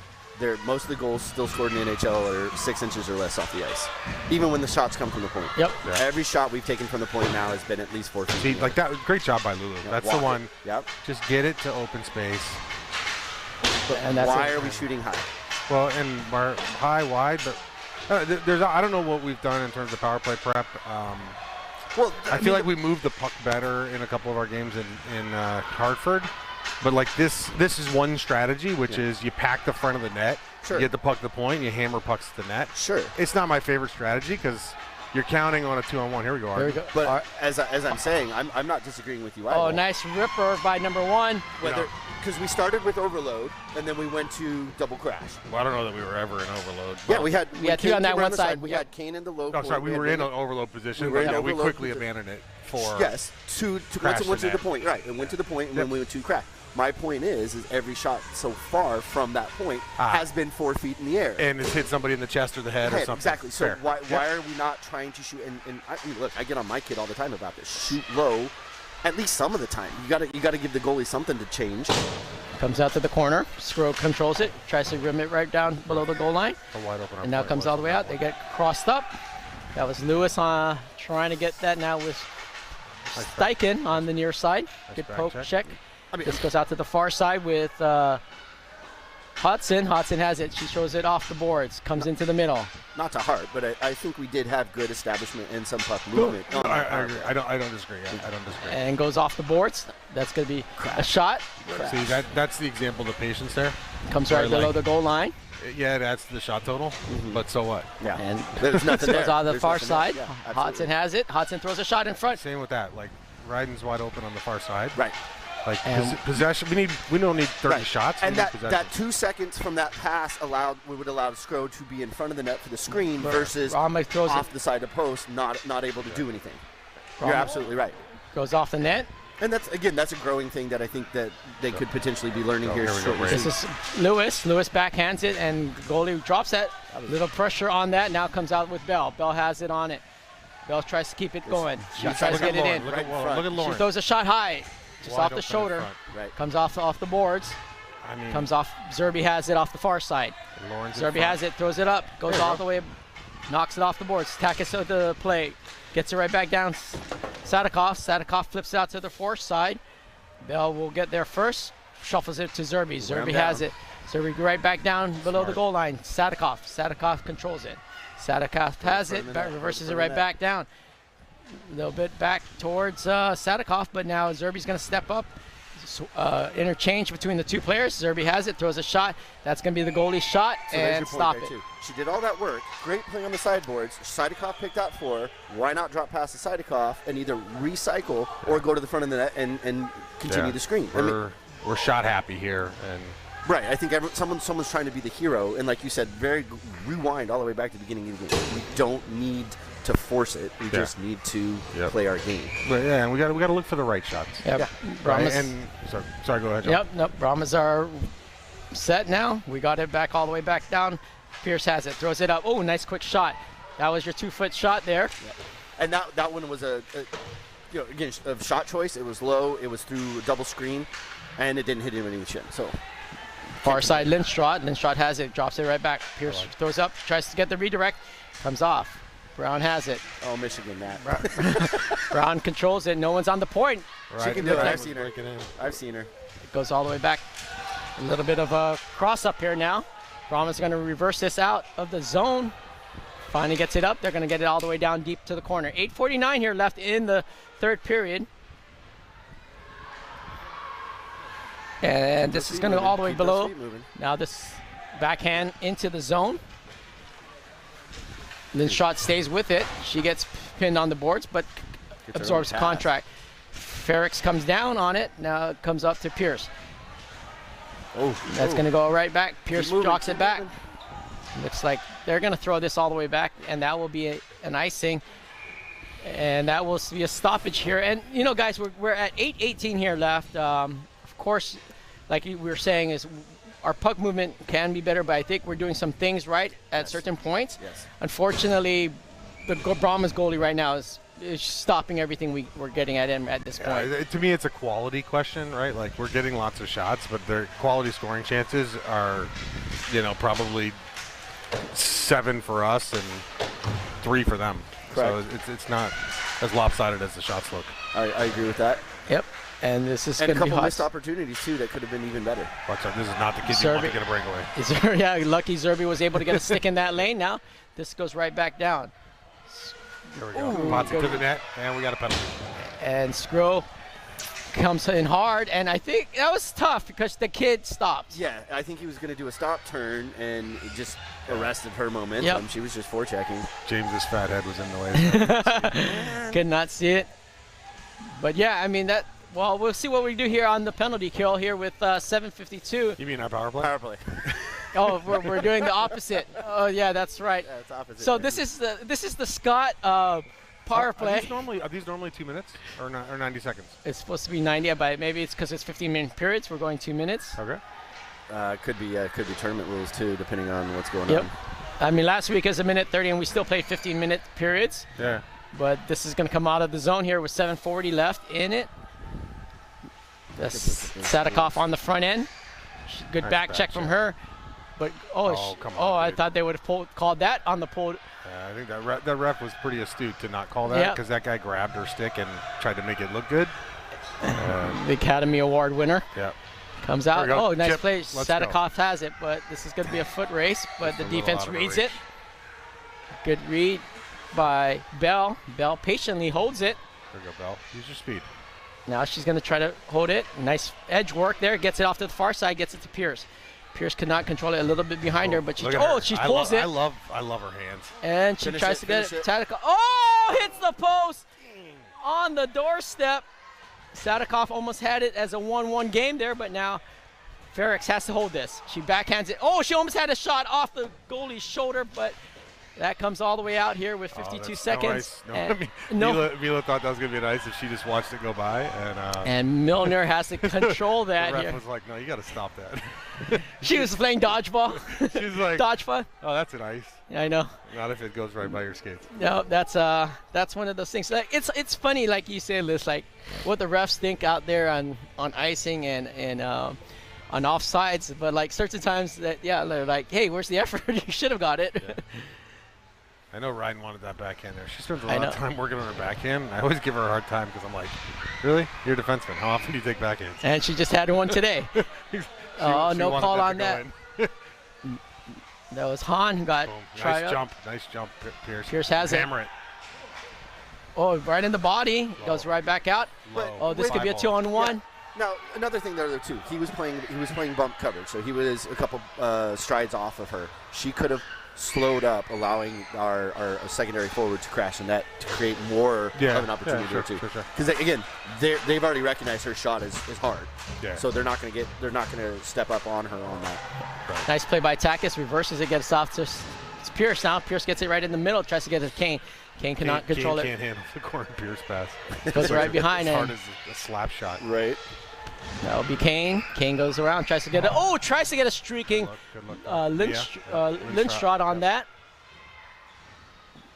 Speaker 3: Most of the goals still scored in the NHL are 6 inches or less off the ice, even when the shots come from the point.
Speaker 1: Yep.
Speaker 2: Yeah.
Speaker 3: Every shot we've taken from the point now has been at least 4 feet.
Speaker 2: See, like that, great job by Lulu. That's the one.
Speaker 3: Yep.
Speaker 2: Just get it to open space.
Speaker 3: And why are we shooting high?
Speaker 2: Well, and high, wide, but I don't know what we've done in terms of power play prep. Well, I feel like we moved the puck better in a couple of our games in Hartford. But like this is one strategy, which is you pack the front of the net, you get the puck to the point, you hammer pucks to the net.
Speaker 3: Sure.
Speaker 2: It's not my favorite strategy because you're counting on a 2-on-1. Here we go.
Speaker 1: Here we go.
Speaker 3: But as I'm saying, I'm not disagreeing with you either.
Speaker 1: Oh, nice ripper by number 1.
Speaker 3: Because we started with overload, and then we went to double crash.
Speaker 2: Well, I don't know that we were ever in overload.
Speaker 3: Yeah, we had
Speaker 1: 3 on that one side.
Speaker 3: We had Kane in the low.
Speaker 2: Oh, sorry, we were in an overload position, but we quickly abandoned it for
Speaker 3: once it went to the point, right? It went to the point, and then we went to crash. My point is every shot so far from that point has been 4 feet in the air.
Speaker 2: And it's hit somebody in the chest or the head or something.
Speaker 3: Exactly. So why are we not trying to shoot? And look, I get on my kid all the time about this. Shoot low, at least some of the time. You got to give the goalie something to change.
Speaker 1: Comes out to the corner. Sgro controls it. Tries to rim it right down below the goal line.
Speaker 2: And
Speaker 1: now comes all the way out. They get crossed up. That was Lewis trying to get that now with Steichen on the near side. Good poke check. This goes out to the far side with Hudson. Hudson has it. She shows it off the boards. Comes into the middle.
Speaker 3: Not to heart, but I think we did have good establishment and some puck movement.
Speaker 2: I don't disagree. I don't disagree.
Speaker 1: And goes off the boards. That's going to be a shot.
Speaker 2: See, that's the example of the patience there.
Speaker 1: Comes right below the goal line.
Speaker 2: Yeah, it adds to the shot total, but so what?
Speaker 3: Yeah.
Speaker 1: And
Speaker 3: there's nothing there.
Speaker 1: Goes on the far side.
Speaker 3: Yeah,
Speaker 1: Hudson has it. Hudson throws a shot in front.
Speaker 2: Same with that. Like, Ryden's wide open on the far side.
Speaker 3: Right.
Speaker 2: Like possession, we don't need 30 shots.
Speaker 3: And that 2 seconds from that pass would allow Sgro to be in front of the net for the screen versus off the side of post, not able to do anything. You're absolutely right.
Speaker 1: Goes off the net.
Speaker 3: And that's a growing thing that I think that they could potentially be learning here.
Speaker 1: This is Lewis. Lewis backhands it, and goalie drops that. Little pressure on that. Now comes out with Bell. Bell has it on it. Bell tries to keep it going. She tries to get it in.
Speaker 2: Look at Lauren.
Speaker 1: She throws a shot high. Just off the shoulder. Comes off the boards. Comes off. Zerby has it off the far side. Zerby has it. Throws it up. Goes all the way. Knocks it off the boards. Tackets to the play. Gets it right back down. Sadikov flips it out to the far side. Bell will get there first. Shuffles it to Zerby. Zerby has it. Zerby right back down below the goal line. Sadikov controls it. Sadikov has it. Reverses it right back down. A little bit back towards Sadikov, but now Zerby's going to step up. Interchange between the two players. Zerby has it, throws a shot. That's going to be the goalie's shot, and stop it.
Speaker 3: She did all that work. Great play on the sideboards. Sadikov picked that for her. Why not drop past the Sadikov and either recycle or go to the front of the net and continue the screen?
Speaker 2: We're shot happy here.
Speaker 3: Right, I think someone's trying to be the hero, and like you said, rewind all the way back to the beginning of the game. We don't need to force it. We just need to play our game.
Speaker 2: But and we got to look for the right shots.
Speaker 1: Yep.
Speaker 2: Right? And sorry, go ahead, John.
Speaker 1: Brahmas are set now. We got it back all the way back down Pierce has it, throws it up. Oh, nice quick shot. That was your 2-foot shot there.
Speaker 3: Yep. And that one was again, a shot choice. It was low. It was through a double screen, and it didn't hit him in the shin. So
Speaker 1: far side Lindström. Lindström has it, drops it right back. Pierce throws up, tries to get the redirect, comes off. Brown has it.
Speaker 3: Oh, Michigan, that.
Speaker 1: Brown controls it. No one's on the point.
Speaker 2: Right.
Speaker 3: She can do it.
Speaker 2: Yeah,
Speaker 3: I've seen her. I've seen her.
Speaker 1: It goes all the way back. A little bit of a cross up here now. Brahma's going to reverse this out of the zone. Finally gets it up. They're going to get it all the way down deep to the corner. 8:49 here left in the third period. And this is going to go all the way below. Now this backhand into the zone. Lindström stays with it. She gets pinned on the boards, but absorbs contract. Ferrix comes down on it. Now it comes up to Pierce. That's going to go right back. Pierce jocks it back. Looks like they're going to throw this all the way back, and that will be an icing. And that will be a stoppage here. And, you know, guys, we're at 8:18 here left. Of course, like we were saying, is our puck movement can be better, but I think we're doing some things right at certain points.
Speaker 3: Yes.
Speaker 1: Unfortunately, the Brahma's goalie right now is stopping everything we're getting at him at this point.
Speaker 2: To me, it's a quality question, right? Like, we're getting lots of shots, but their quality scoring chances are, you know, probably 7 for us and 3 for them.
Speaker 3: Correct.
Speaker 2: So it's not as lopsided as the shots look.
Speaker 3: I agree with that.
Speaker 1: Yep. And this is
Speaker 3: and
Speaker 1: going
Speaker 3: a
Speaker 1: to be
Speaker 3: couple
Speaker 1: hot.
Speaker 3: missed opportunities too that could have been even better.
Speaker 2: Watch out! This is not the kid you want to get a breakaway.
Speaker 1: Yeah, lucky Zerby was able to get a stick in that lane. Now this goes right back down.
Speaker 2: There we go. Potts to the net, and we got a penalty.
Speaker 1: And Sgro comes in hard, and I think that was tough because the kid stopped.
Speaker 3: Yeah, I think he was going to do a stop turn and it just arrested her momentum.
Speaker 1: Yep.
Speaker 3: She was just forechecking.
Speaker 2: James's fat head was in the way.
Speaker 1: Could not see it. But yeah, I mean that. Well, we'll see what we do here on the penalty kill here with 7:52.
Speaker 2: You mean our power play?
Speaker 3: Power play.
Speaker 1: Oh, we're doing the opposite. Oh yeah, that's right.
Speaker 3: Yeah, it's opposite.
Speaker 1: So this is the Scott power play.
Speaker 2: Are these normally 2 minutes or 90 seconds?
Speaker 1: It's supposed to be 90, but maybe it's because it's 15-minute periods. We're going 2 minutes.
Speaker 2: Okay.
Speaker 3: Could be tournament rules too, depending on what's going
Speaker 1: Yep.
Speaker 3: on.
Speaker 1: I mean, last week is a minute 30, and we still played 15-minute periods.
Speaker 2: Yeah.
Speaker 1: But this is going to come out of the zone here with 7:40 left in it. That's Sadikov on the front end. Good
Speaker 2: Nice
Speaker 1: back
Speaker 2: back
Speaker 1: check from
Speaker 2: check.
Speaker 1: her. But
Speaker 2: come on,
Speaker 1: I
Speaker 2: dude.
Speaker 1: thought they would have called that on the pull.
Speaker 2: I think that ref was pretty astute to not call that because that guy grabbed her stick and tried to make it look good.
Speaker 1: The Academy Award winner
Speaker 2: Yeah.
Speaker 1: comes out.
Speaker 2: There we go.
Speaker 1: Oh, nice
Speaker 2: Chip.
Speaker 1: play.
Speaker 2: Let's
Speaker 1: Sadikov has it, but this is going to be a foot race. But
Speaker 2: Just
Speaker 1: the
Speaker 2: a little
Speaker 1: defense
Speaker 2: out of her
Speaker 1: reads
Speaker 2: reach.
Speaker 1: it. Good read by Bell. Bell patiently holds it.
Speaker 2: There you go, Bell. Use your speed.
Speaker 1: Now she's going to try to hold it. Nice edge work there. Gets it off to the far side. Gets it to Pierce. Pierce could not control it a little bit behind her, but she pulls it.
Speaker 2: I love her hands.
Speaker 1: And she
Speaker 3: Finish
Speaker 1: tries
Speaker 3: it,
Speaker 1: to get
Speaker 3: finish
Speaker 1: it. Sadikov. Oh, hits the post on the doorstep. Sadikov almost had it as a 1-1 game there, but now Ferrix has to hold this. She backhands it. Oh, she almost had a shot off the goalie's shoulder, but that comes all the way out here with 52 seconds.
Speaker 2: Mila thought that was going to be nice if she just watched it go by.
Speaker 1: And Milner has to control that
Speaker 2: the ref
Speaker 1: here.
Speaker 2: was like, no, you got to stop that.
Speaker 1: She was playing dodgeball.
Speaker 2: She was like,
Speaker 1: Dodge fun.
Speaker 2: oh, that's an ice.
Speaker 1: I know.
Speaker 2: Not if it goes right by your skates.
Speaker 1: No, that's one of those things. Like it's funny, like you said, Liz, like what the refs think out there on icing and on offsides, but like certain times that they're like, hey, where's the effort? You should have got it.
Speaker 2: Yeah. I know Ryan wanted that backhand there. She spends a lot of time working on her backhand. I always give her a hard time because I'm like, really? You're a defenseman. How often do you take backhands?
Speaker 1: And she just had one today.
Speaker 2: She
Speaker 1: no
Speaker 2: wanted
Speaker 1: call on
Speaker 2: to
Speaker 1: that.
Speaker 2: go in.
Speaker 1: That was Han who got
Speaker 2: Boom.
Speaker 1: tried
Speaker 2: Nice jump, Pierce.
Speaker 1: Pierce has it.
Speaker 2: Hammer it.
Speaker 1: Oh, right in the body. Goes right back out.
Speaker 2: Low.
Speaker 1: Oh, this could be a 2-on-1.
Speaker 3: Now another thing there too. He was playing bump coverage, so he was a couple strides off of her. She could have slowed up, allowing our secondary forward to crash in that to create more of an opportunity there too. Because again, they've already recognized her shot is hard.
Speaker 2: Yeah.
Speaker 3: So they're not going to step up on her on that.
Speaker 2: Right.
Speaker 1: Nice play by Takis. Reverses it, gets off to it's Pierce now. Pierce gets it right in the middle. Tries to get it to Kane. Kane cannot control
Speaker 2: Kane
Speaker 1: it.
Speaker 2: can't handle the corner Pierce pass.
Speaker 1: Goes right behind
Speaker 2: as
Speaker 1: him.
Speaker 2: hard as a slap shot.
Speaker 3: Right.
Speaker 1: That'll be Kane. Kane goes around, tries to get a streaking Lindström on that.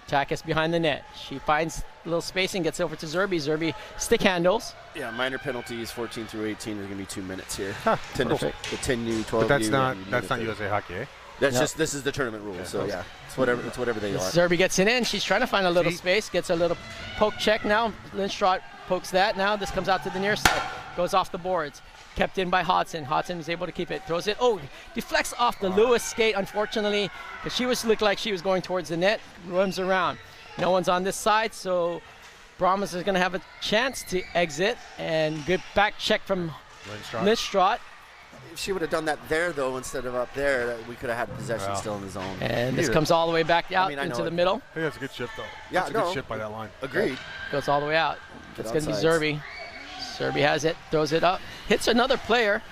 Speaker 1: Takis behind the net. She finds a little spacing, gets over to Zerby. Zerby stick handles.
Speaker 3: Yeah, minor penalties, 14 through 18. There's going to be 2 minutes here.
Speaker 2: Huh,
Speaker 3: 10U, 12U.
Speaker 2: But that's not USA Hockey, eh?
Speaker 3: That's just, this is the tournament rules. So yeah, it's whatever they are.
Speaker 1: Zerby gets it in. She's trying to find a little space. Gets a little poke check now. Lindström pokes that. Now this comes out to the near side. Goes off the boards. Kept in by Hodson. Hodson is able to keep it. Throws it. Oh, deflects off the Lewis skate, unfortunately, because she looked like she was going towards the net. Runs around. No one's on this side, so Brahmas is going to have a chance to exit. And good back check from Lindström.
Speaker 3: If she would have done that there, though, instead of up there, we could have had possession still in the zone.
Speaker 1: And this comes all the way back out into the middle.
Speaker 2: I think that's a good shift, though.
Speaker 3: Yeah,
Speaker 2: that's a good shift by that line.
Speaker 3: Agreed.
Speaker 1: Goes all the way out. It's going to be Zerby. Zerby has it, throws it up, hits another player,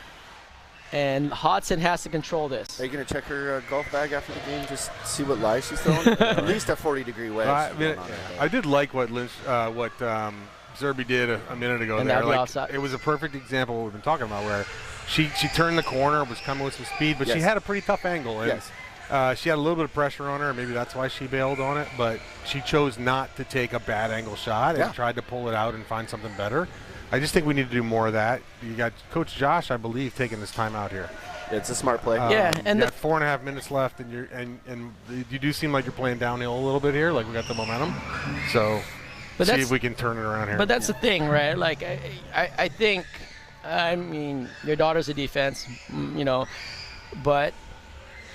Speaker 1: and Hodson has to control this.
Speaker 3: Are you going to check her golf bag after the game, just see what lies she's throwing? At least a 40-degree wedge.
Speaker 2: I did like what Zerby did a minute ago there. Like, it was a perfect example of what we've been talking about, where she turned the corner, was coming with some speed, but she had a pretty tough angle. And she had a little bit of pressure on her. Maybe that's why she bailed on it, but she chose not to take a bad angle shot and tried to pull it out and find something better. I just think we need to do more of that. You got Coach Josh, I believe, taking this time out here.
Speaker 3: It's a smart play.
Speaker 1: And
Speaker 2: you got 4.5 minutes left, and you do seem like you're playing downhill a little bit here. Like we got the momentum, so see if we can turn it around here.
Speaker 1: But that's the thing, right? Like I think, I mean, your daughter's a defense, you know, but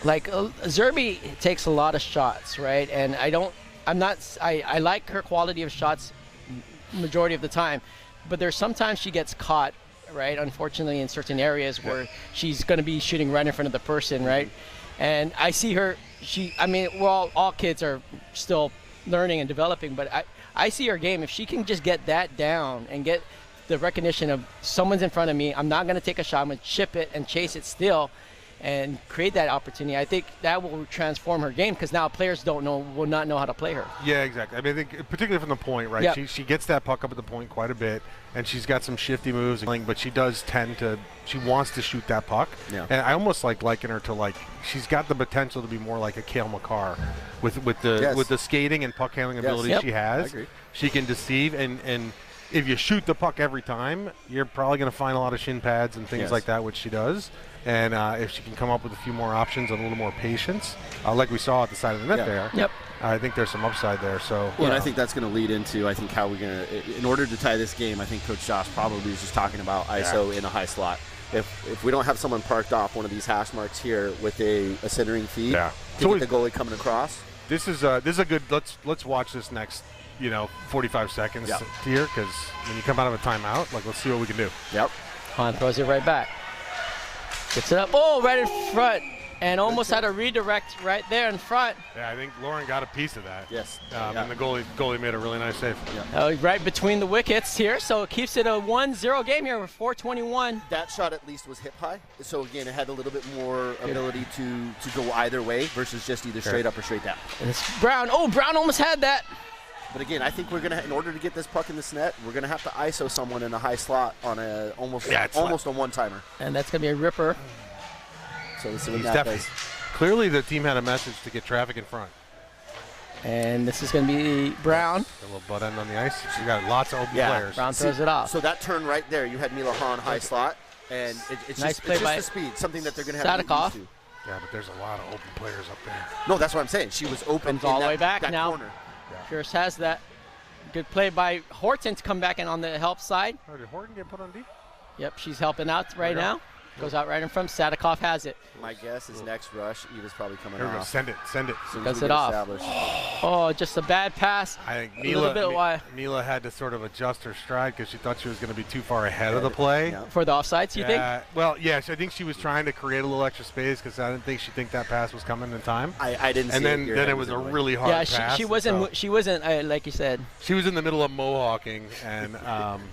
Speaker 1: like Zerby takes a lot of shots, right? And I like her quality of shots majority of the time. But there's sometimes she gets caught, right? Unfortunately, in certain areas where she's going to be shooting right in front of the person, right? And I see her. I mean, all kids are still learning and developing, but I see her game. If she can just get that down and get the recognition of someone's in front of me, I'm not going to take a shot. I'm going to chip it and chase it still, and create that opportunity. I think that will transform her game, because now players will not know how to play her.
Speaker 2: Yeah, exactly. I mean, I think particularly from the point, right?
Speaker 1: Yep.
Speaker 2: She gets that puck up at the point quite a bit, and she's got some shifty moves, but she does tend to. She wants to shoot that puck, and I almost liken her to she's got the potential to be more like a Cale Makar with the skating and puck handling ability she has.
Speaker 3: I agree.
Speaker 2: She can deceive, and if you shoot the puck every time, you're probably going to find a lot of shin pads and things like that, which she does. And if she can come up with a few more options and a little more patience, like we saw at the side of the net there, I think there's some upside there. So,
Speaker 3: and I think that's going to lead into, I think, how we're going to, in order to tie this game, I think Coach Josh probably is just talking about ISO in a high slot. If we don't have someone parked off one of these hash marks here with a centering feed to get the goalie coming across.
Speaker 2: This is a good. Let's watch this next 45 seconds here, because when you come out of a timeout, let's see what we can do.
Speaker 3: Yep.
Speaker 1: Han throws it right back. Gets it up. Oh, right in front. And almost had a redirect right there in front.
Speaker 2: Yeah, I think Lauren got a piece of that.
Speaker 3: Yes.
Speaker 2: And the goalie made a really nice save.
Speaker 1: Right between the wickets here, so it keeps it a 1-0 game here with 4:21.
Speaker 3: That shot at least was hip high. So, again, it had a little bit more ability to go either way versus just either straight up or straight down.
Speaker 1: And it's Brown. Oh, Brown almost had that.
Speaker 3: But again, I think we're gonna, in order to get this puck in this net, we're gonna have to ISO someone in a high slot on a almost a one-timer.
Speaker 1: And that's gonna be a ripper.
Speaker 3: So this is what that does.
Speaker 2: Clearly, the team had a message to get traffic in front.
Speaker 1: And this is gonna be Brown.
Speaker 2: A little butt end on the ice. She's got lots of open players.
Speaker 1: Brown throws it off.
Speaker 3: So that turn right there, you had Mila Hahn high slot, and it's
Speaker 1: nice
Speaker 3: just
Speaker 1: by
Speaker 3: the speed, something that they're gonna have to get used to.
Speaker 2: Yeah, but there's a lot of open players up there.
Speaker 3: No, that's what I'm saying. She was open
Speaker 1: all the way back
Speaker 3: that
Speaker 1: now.
Speaker 3: Corner.
Speaker 1: Pierce has that. Good play by Horton to come back in on the help side.
Speaker 2: Oh, did Horton get put on D?
Speaker 1: Yep, she's helping out right now. Goes out right in front. Sadikov has it.
Speaker 3: My guess is next rush, Eva's probably coming
Speaker 2: Here we go.
Speaker 3: off.
Speaker 2: Send it.
Speaker 1: Does it off. Oh, just a bad pass.
Speaker 2: I think Mila had to sort of adjust her stride because she thought she was going to be too far ahead of the play.
Speaker 1: Yeah. For the offsides, you think?
Speaker 2: Well, yeah, I think she was trying to create a little extra space because I didn't think she that pass was coming in time.
Speaker 3: I didn't see it.
Speaker 2: And then it was a really hard pass.
Speaker 1: Yeah, she wasn't like you said.
Speaker 2: She was in the middle of mohawking. And,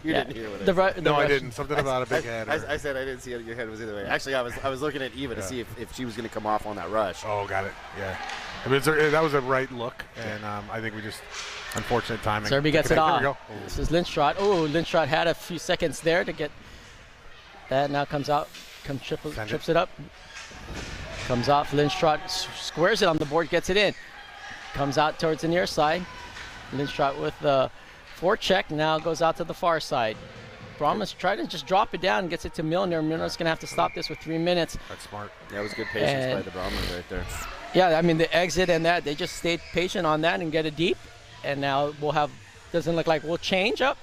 Speaker 3: you didn't hear what I said.
Speaker 2: No, I didn't. Something about a big head.
Speaker 3: I said I didn't see it. Your head was either way. Actually, I was looking at Eva to see if she was going to come off on that rush.
Speaker 2: Oh, got it. Yeah. I mean, that was a right look, and I think we just unfortunate timing.
Speaker 1: Zerby gets it off.
Speaker 2: There we go.
Speaker 1: This is Lindström. Oh, Lindström had a few seconds there to get that. Now comes out, trips it up. Comes off. Lindstrot squares it on the board, gets it in. Comes out towards the near side. Lindstrot with the forecheck. Now goes out to the far side. Brahmas tried to just drop it down and gets it to Milner. Milner's going to have to stop this with 3 minutes.
Speaker 2: That's smart.
Speaker 3: That was good patience by the Brahmas right there.
Speaker 1: Yeah, I mean, the exit and that, they just stayed patient on that and get it deep. And now we'll have, doesn't look like we'll change up,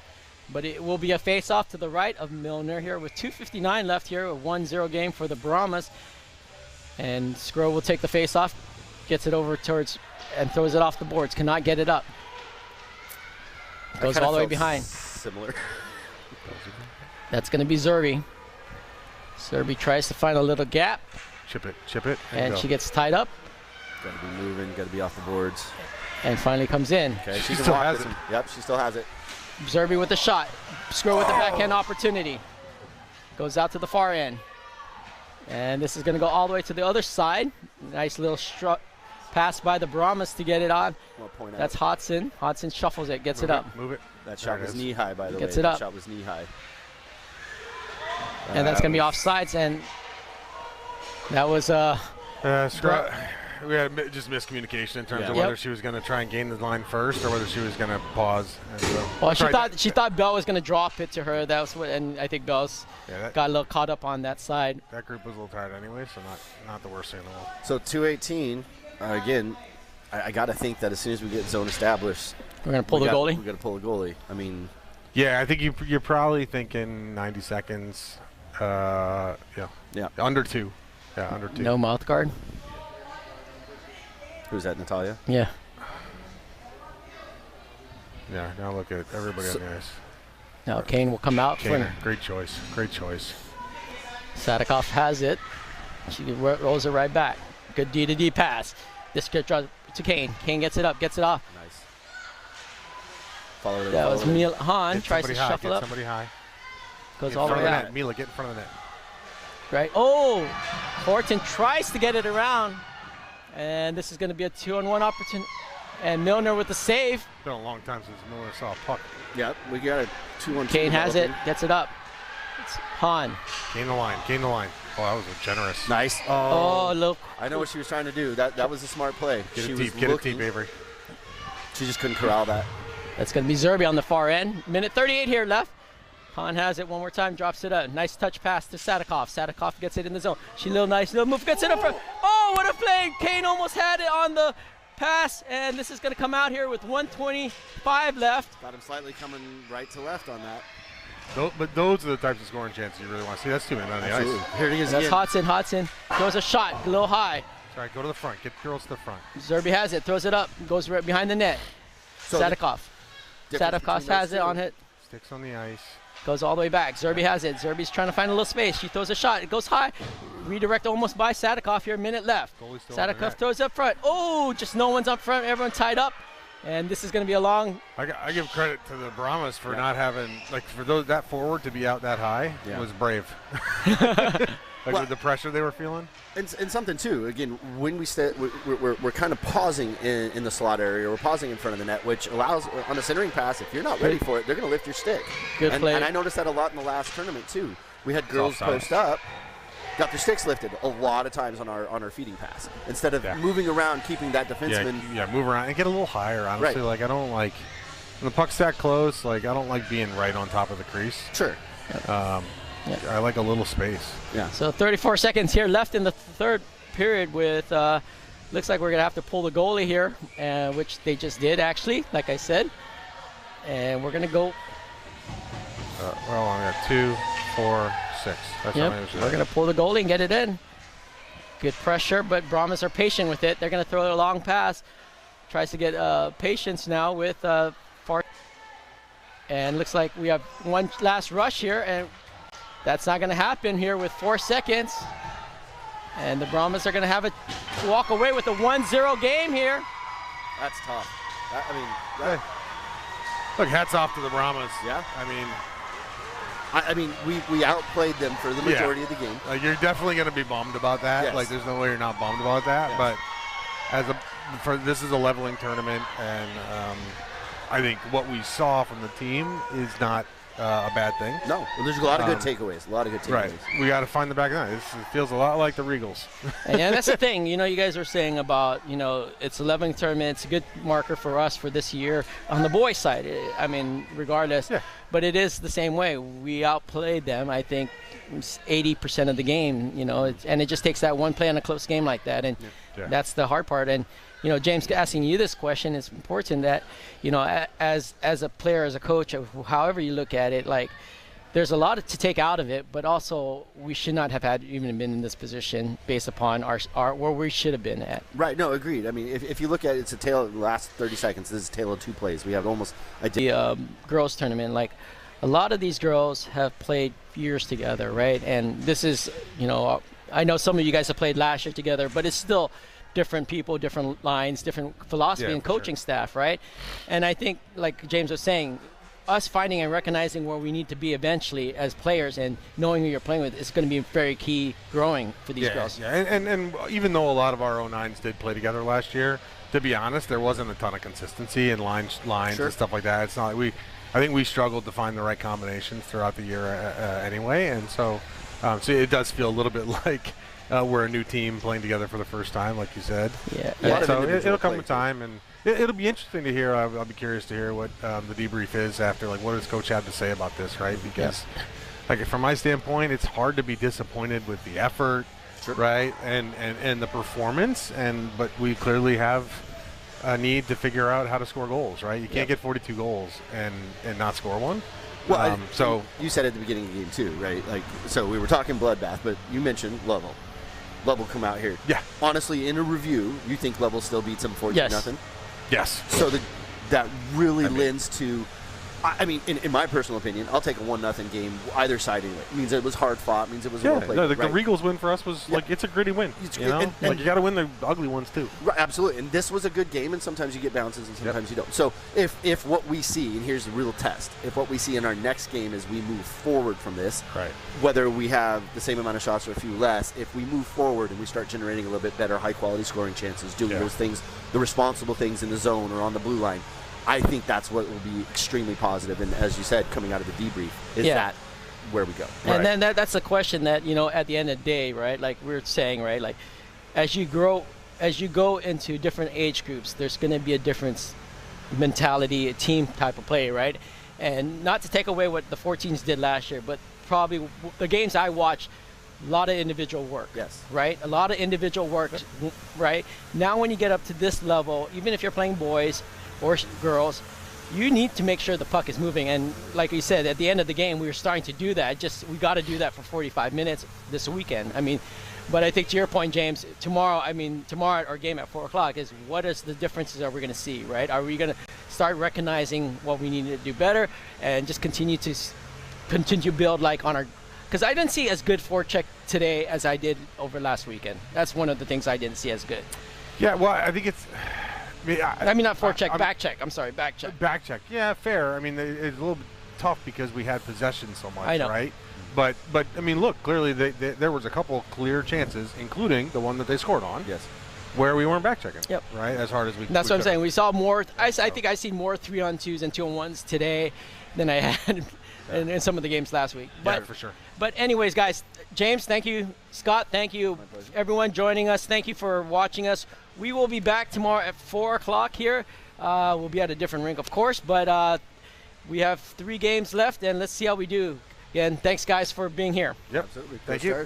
Speaker 1: but it will be a face-off to the right of Milner here with 2:59 left here, a 1-0 game for the Brahmas. And Sgro will take the face-off, gets it over towards, and throws it off the boards, cannot get it up. Goes all the way behind.
Speaker 3: Similar.
Speaker 1: That's going to be Zerby. Zerby tries to find a little gap.
Speaker 2: Chip it.
Speaker 1: And
Speaker 2: go.
Speaker 1: she gets tied up.
Speaker 3: Got to be moving, got to be off the boards.
Speaker 1: And finally comes in.
Speaker 3: Okay,
Speaker 2: she still has it.
Speaker 3: Yep, she still has it.
Speaker 1: Zerby with the shot. Sgro with the backhand opportunity. Goes out to the far end. And this is going to go all the way to the other side. Nice little pass by the Brahmas to get it on. That's Hodson. Hodson shuffles it, gets it up.
Speaker 2: Move it.
Speaker 3: That shot was knee high, by the way.
Speaker 1: Gets it up.
Speaker 3: That shot was knee high.
Speaker 1: And that's going to be offsides. And that was
Speaker 2: we had just miscommunication in terms of whether she was going to try and gain the line first or whether she was going to pause. And so
Speaker 1: well, she thought Bell was going to drop it to her. That was what, and I think Bell's got a little caught up on that side.
Speaker 2: That group was a little tired anyway, so not the worst thing in the world.
Speaker 3: So 2:18 again. I got to think that as soon as we get zone established,
Speaker 1: we're going to pull the goalie.
Speaker 3: We're going to pull the goalie. I mean,
Speaker 2: yeah, I think you're probably thinking 90 seconds. Yeah. Under 2. Yeah, under 2.
Speaker 1: No mouth guard.
Speaker 3: Who's that, Natalia?
Speaker 1: Yeah.
Speaker 2: Yeah, now look at everybody on the ice.
Speaker 1: Now Kane will come out.
Speaker 2: Great choice.
Speaker 1: Sadikoff has it. She rolls it right back. Good D-to-D pass. This gets to Kane. Kane gets it up, gets it off.
Speaker 3: Nice. Follow it.
Speaker 1: That was Han. Tries to shuffle up.
Speaker 2: Somebody high.
Speaker 1: Goes all the way out.
Speaker 2: Mila, get in front of the net.
Speaker 1: Right. Oh! Horton tries to get it around. And this is going to be a 2-on-1 opportunity. And Milner with the save.
Speaker 2: It's been a long time since Milner saw a puck.
Speaker 3: Yep, we got a 2-on-2.
Speaker 1: Kane has it, gets it up. It's Han.
Speaker 2: Gain the line. Oh, that was generous.
Speaker 3: Nice.
Speaker 1: Oh, look.
Speaker 3: I know what she was trying to do. That was a smart play.
Speaker 2: Get it deep, Avery.
Speaker 3: She just couldn't corral that.
Speaker 1: That's going to be Zerby on the far end. Minute 38 here left. Han has it one more time, drops it up. Nice touch pass to Sadikoff. Sadikoff gets it in the zone. Nice little move, gets it up front. Oh, what a play. Kane almost had it on the pass, and this is going to come out here with 1:25 left.
Speaker 3: Got him slightly coming right to left on that.
Speaker 2: But those are the types of scoring chances you really want to see. That's 2 minutes on the ice.
Speaker 3: Here he is
Speaker 1: again.
Speaker 3: That's
Speaker 1: Hodson. Throws a shot, a little high.
Speaker 2: Sorry, go to the front. Get girls to the front.
Speaker 1: Zerby has it, throws it up, goes right behind the net. Sadikoff. Sadikoff has it on it.
Speaker 2: Sticks on the ice.
Speaker 1: Goes all the way back. Zerby has it. Zerby's trying to find a little space. She throws a shot. It goes high. Redirect almost by Sadikoff here. Minute left. Sadikoff throws up front. Oh, just no one's up front. Everyone tied up. And this is going to be a long.
Speaker 2: I give credit to the Brahmas for not having, that forward to be out that high was brave. With the pressure they were feeling.
Speaker 3: And something too. Again, when we're kind of pausing in the slot area. We're pausing in front of the net, which allows on a centering pass. If you're not ready for it, they're going to lift your stick.
Speaker 1: Good play.
Speaker 3: And I noticed that a lot in the last tournament too. We had girls post up, got their sticks lifted a lot of times on our feeding pass instead of moving around, keeping that defenseman.
Speaker 2: Yeah, move around and get a little higher. Honestly, I don't like when the puck's that close. I don't like being right on top of the crease.
Speaker 3: Sure.
Speaker 2: I like a little space.
Speaker 3: Yeah.
Speaker 1: So 34 seconds here left in the third period with, looks like we're going to have to pull the goalie here, which they just did actually, like I said. And we're going to go.
Speaker 2: I got 2, 4, 6. That's
Speaker 1: we're going to pull the goalie and get it in. Good pressure, but Brahmas are patient with it. They're going to throw a long pass. Tries to get patience now with Far. And looks like we have one last rush here, and that's not going to happen here with 4 seconds. And the Brahmas are going to have it walk away with a 1-0 game here.
Speaker 3: That's tough.
Speaker 2: Look, hats off to the Brahmas.
Speaker 3: Yeah.
Speaker 2: I mean,
Speaker 3: we outplayed them for the majority of the game.
Speaker 2: You're definitely going to be bummed about that.
Speaker 3: Yes.
Speaker 2: There's no way you're not bummed about that.
Speaker 3: Yes.
Speaker 2: But this is a leveling tournament, and I think what we saw from the team is not a bad thing.
Speaker 3: No, well, there's a lot of good takeaways. A lot of good takeaways.
Speaker 2: Right. We got to find the back nine. It feels a lot like the Regals.
Speaker 1: And that's the thing. You know, you guys were saying about, you know, it's 11 tournament. It's a good marker for us for this year on the boys' side. I mean, regardless. Yeah. But it is the same way. We outplayed them, I think, 80% of the game, you know, and it just takes that one play on a close game like that. And that's the hard part. And, you know, James, asking you this question, it's important that, you know, as a player, as a coach, however you look at it, like, there's a lot to take out of it, but also we should not have had even been in this position based upon our where we should have been at.
Speaker 3: Right. No, agreed. I mean, if you look at it, it's a tale of the last 30 seconds. This is a tale of two plays. We have almost
Speaker 1: the girls tournament. Like, a lot of these girls have played years together, right? And this is, you know, I know some of you guys have played last year together, but it's still different people, different lines, different philosophy and coaching staff, right? And I think, like James was saying, us finding and recognizing where we need to be eventually as players and knowing who you're playing with is going to be very key growing for these girls.
Speaker 2: Yeah, and even though a lot of our 09s did play together last year, to be honest, there wasn't a ton of consistency in lines and stuff like that. It's not like I think we struggled to find the right combinations throughout the year anyway, and so it does feel a little bit like we're a new team playing together for the first time, like you said.
Speaker 1: Yeah.
Speaker 2: So it'll come with time, and it'll be interesting to hear. I'll be curious to hear what the debrief is after. Like, what does Coach have to say about this, right? Because, like, from my standpoint, it's hard to be disappointed with the effort, right, and the performance. But we clearly have a need to figure out how to score goals, right? You can't get 42 goals and not score one.
Speaker 3: Well, so you said at the beginning of the game too, right? Like, so we were talking bloodbath, but you mentioned Lovell. Lovell come out here.
Speaker 2: Yeah.
Speaker 3: Honestly, in a review, you think Lovell still beats them 14-0?
Speaker 2: Yes.
Speaker 3: So that really lends to, I mean, in my personal opinion, I'll take a 1-0 game either side anyway. It means it was hard fought. Means it was well played.
Speaker 2: No, the Regals win for us was like, it's a gritty win. You know, and you got to win the ugly ones too.
Speaker 3: Right, absolutely. And this was a good game, and sometimes you get bounces, and sometimes you don't. So if what we see, and here's the real test, if what we see in our next game is we move forward from this, whether we have the same amount of shots or a few less, if we move forward and we start generating a little bit better, high quality scoring chances, doing those things, the responsible things in the zone or on the blue line, I think that's what will be extremely positive. And as you said, coming out of the debrief, is that where we go?
Speaker 1: And then that's a question that, you know, at the end of the day, right, like we were saying, right, like as you go into different age groups, there's going to be a different mentality, a team type of play, right? And not to take away what the 14s did last year, but probably the games I watched, a lot of individual work. Right? A lot of individual work, right? Now when you get up to this level, even if you're playing boys or girls, you need to make sure the puck is moving. And like we said, at the end of the game, we were starting to do that. We got to do that for 45 minutes this weekend. I mean, but I think to your point, James, tomorrow our game at 4 o'clock is what is the differences are we going to see, right? Are we going to start recognizing what we need to do better and just continue to build like on our, because I didn't see as good forecheck today as I did over last weekend. That's one of the things I didn't see as good.
Speaker 2: Yeah, well, I think it's,
Speaker 1: I mean, not forecheck, back check. I'm sorry, back check.
Speaker 2: Back check. Yeah, fair. I mean, it's a little bit tough because we had possession so much,
Speaker 1: I know.
Speaker 2: right? But I mean, look, clearly there was a couple clear chances, including the one that they scored on.
Speaker 3: Yes.
Speaker 2: Where we weren't back checking.
Speaker 1: Yep.
Speaker 2: Right, as hard as we.
Speaker 1: That's what I'm saying. We saw more. I think I see more 3-on-2s and 2-on-1s today than I had in some of the games last week. But,
Speaker 2: for sure.
Speaker 1: But anyways, guys, James, thank you. Scott, thank you. Everyone joining us, thank you for watching us. We will be back tomorrow at 4 o'clock here. We'll be at a different rink, of course, but we have 3 games left, and let's see how we do. Again, thanks, guys, for being here.
Speaker 2: Yep.
Speaker 3: Absolutely.
Speaker 2: Thank you.